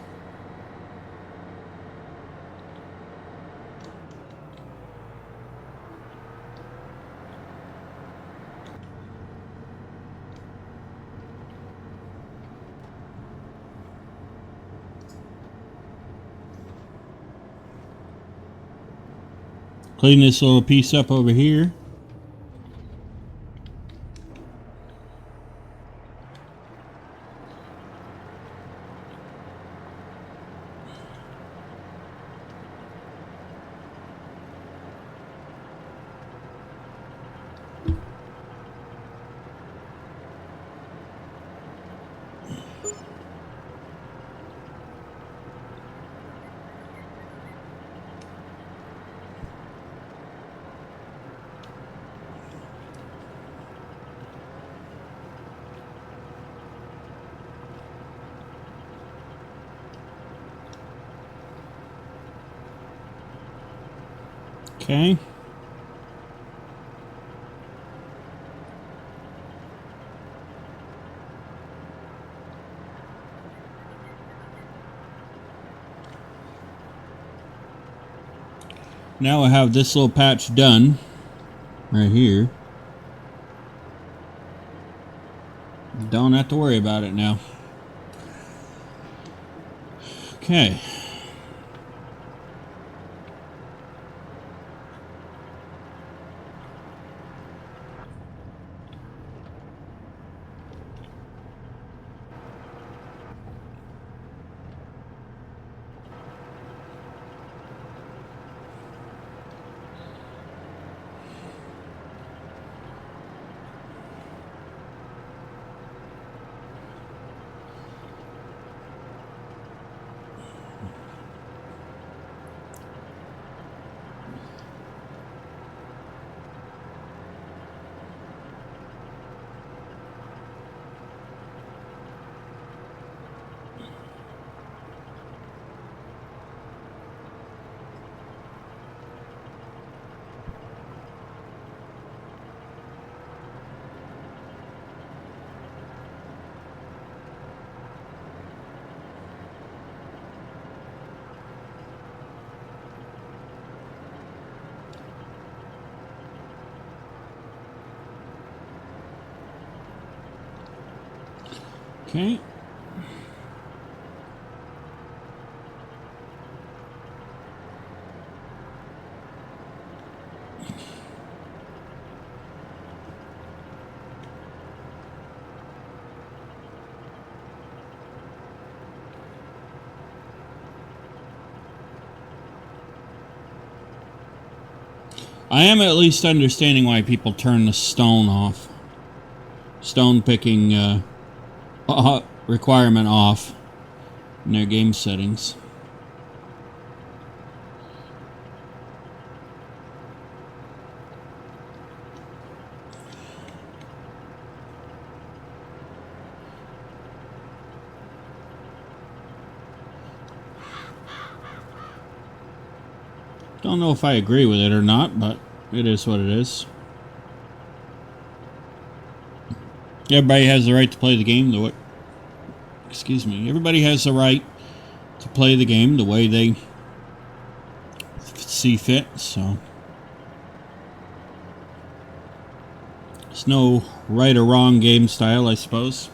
Clean this little piece up over here. Okay. Now I have this little patch done right here. Don't have to worry about it now. Okay. Okay. I am at least understanding why people turn the stone off. Stone picking requirement off in their game settings. Don't know if I agree with it or not, but it is what it is. Everybody has the right to play the game the way... Excuse me. Everybody has the right to play the game the way they see fit, so... There's no right or wrong game style, I suppose.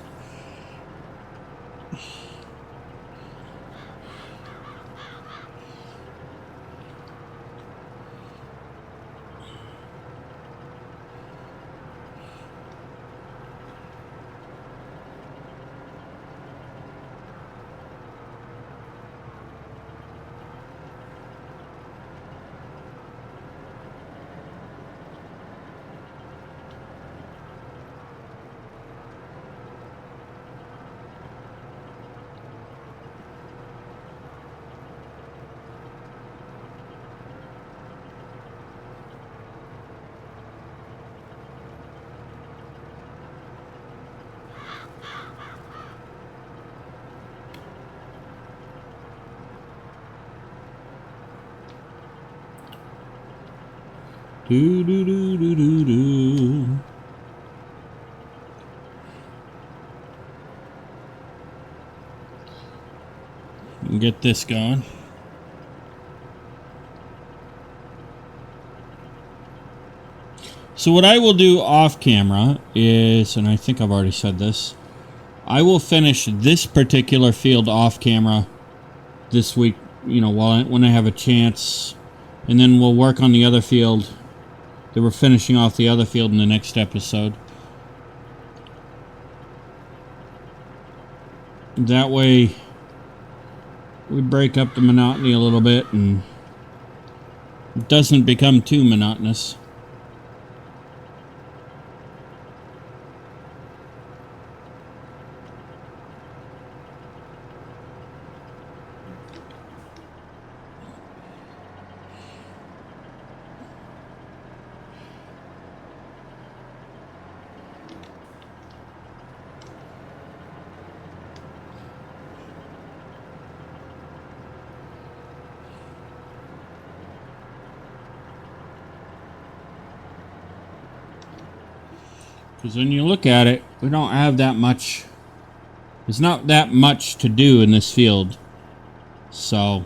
Do do do do do do. Get this going. So what I will do off camera is, and I think I've already said this, I will finish this particular field off camera this week, you know, when I have a chance, and then we'll work on the other field. That we're finishing off the other field in the next episode. That way we break up the monotony a little bit and it doesn't become too monotonous. Because when you look at it, we don't have that much. There's not that much to do in this field. So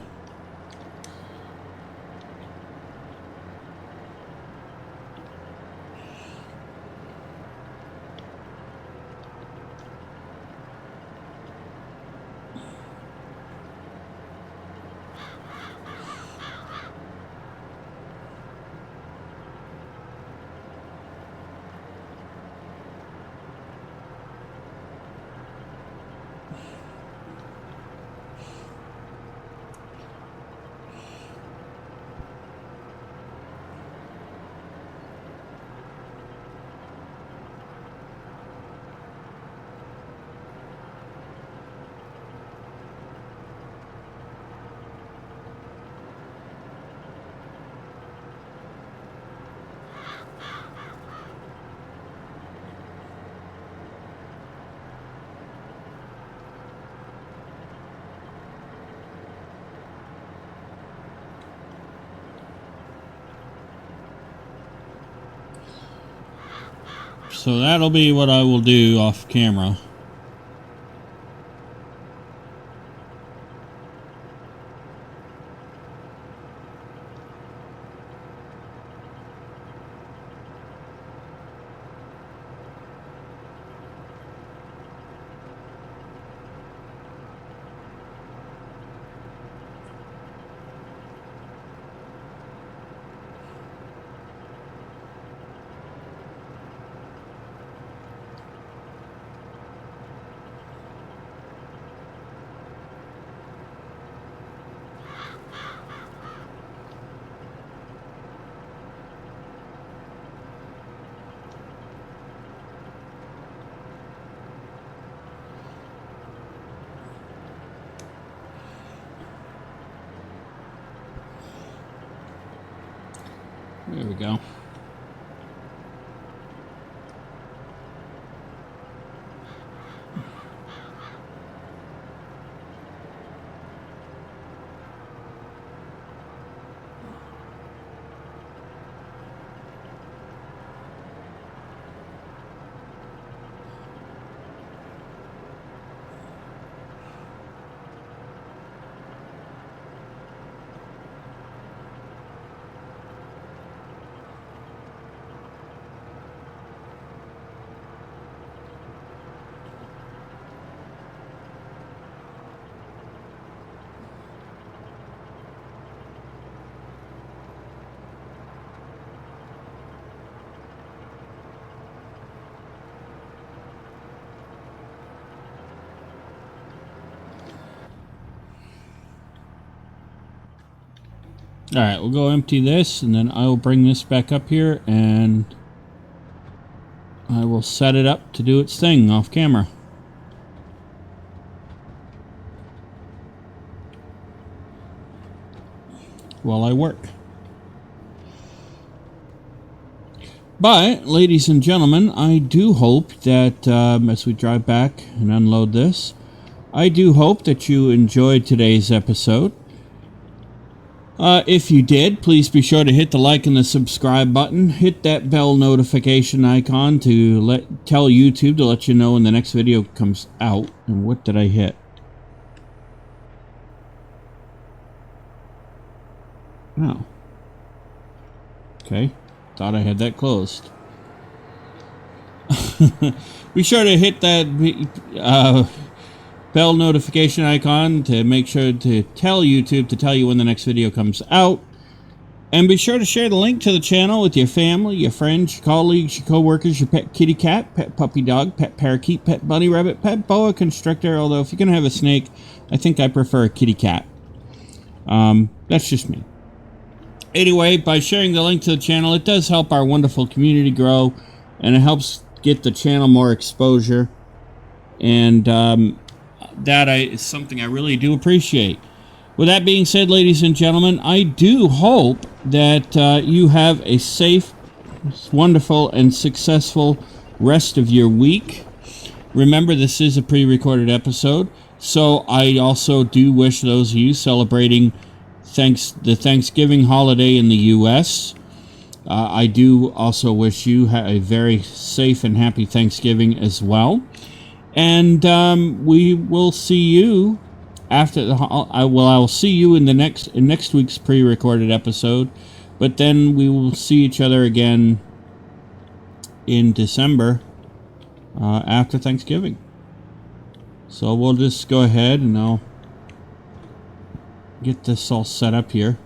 that'll be what I will do off camera. There we go. Alright, we'll go empty this, and then I will bring this back up here, and I will set it up to do its thing off camera. While I work. But, ladies and gentlemen, I do hope that as we drive back and unload this, I do hope that you enjoyed today's episode. If you did, please be sure to hit the like and the subscribe button. Hit that bell notification icon to tell YouTube to let you know when the next video comes out. And what did I hit? Oh. Okay. Thought I had that closed. Be sure to hit that bell notification icon to make sure to tell YouTube to tell you when the next video comes out. And be sure to share the link to the channel with your family, your friends, your colleagues, your co-workers, your pet kitty cat, pet puppy dog, pet parakeet, pet bunny rabbit, pet boa constrictor. Although if you're going to have a snake, I think I prefer a kitty cat. That's just me. Anyway, by sharing the link to the channel, it does help our wonderful community grow, and it helps get the channel more exposure. And that is something I really do appreciate. With that being said, ladies and gentlemen, I do hope that you have a safe, wonderful, and successful rest of your week. Remember, this is a pre-recorded episode, so I also do wish those of you celebrating the Thanksgiving holiday in the U.S. I do also wish you a very safe and happy Thanksgiving as well. And we will see you after the. I will see you in next week's pre-recorded episode, but then we will see each other again in December after Thanksgiving. So we'll just go ahead and I'll get this all set up here.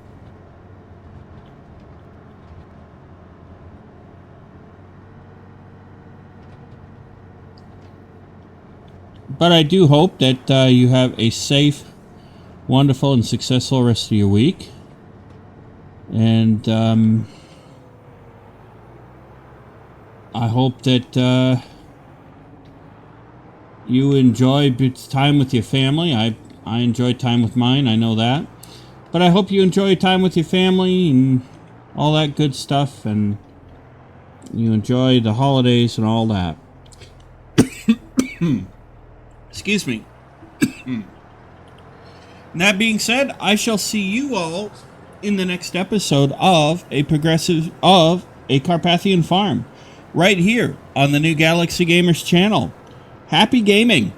But I do hope that you have a safe, wonderful, and successful rest of your week. And I hope that you enjoy time with your family. I enjoy time with mine, I know that. But I hope you enjoy time with your family and all that good stuff. And you enjoy the holidays and all that. Excuse me. That being said, I shall see you all in the next episode of a Carpathian Farm, right here on the New Galaxy Gamers channel. Happy gaming!